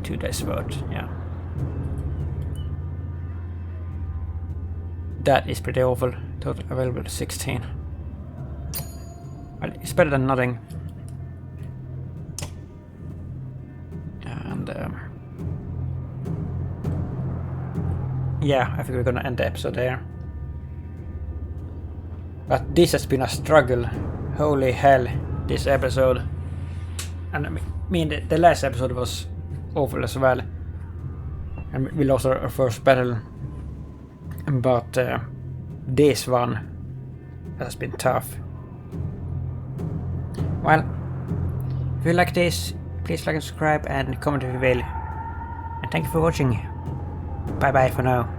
2 days worth, yeah. That is pretty awful. Total available 16. Well, it's better than nothing. And yeah, I think we're gonna end the episode there. But this has been a struggle. Holy hell, this episode. And I mean, the last episode was awful as well. And we lost our first battle. But this one has been tough. Well, if you like this, please like and subscribe and comment if you will. And thank you for watching. Bye bye for now.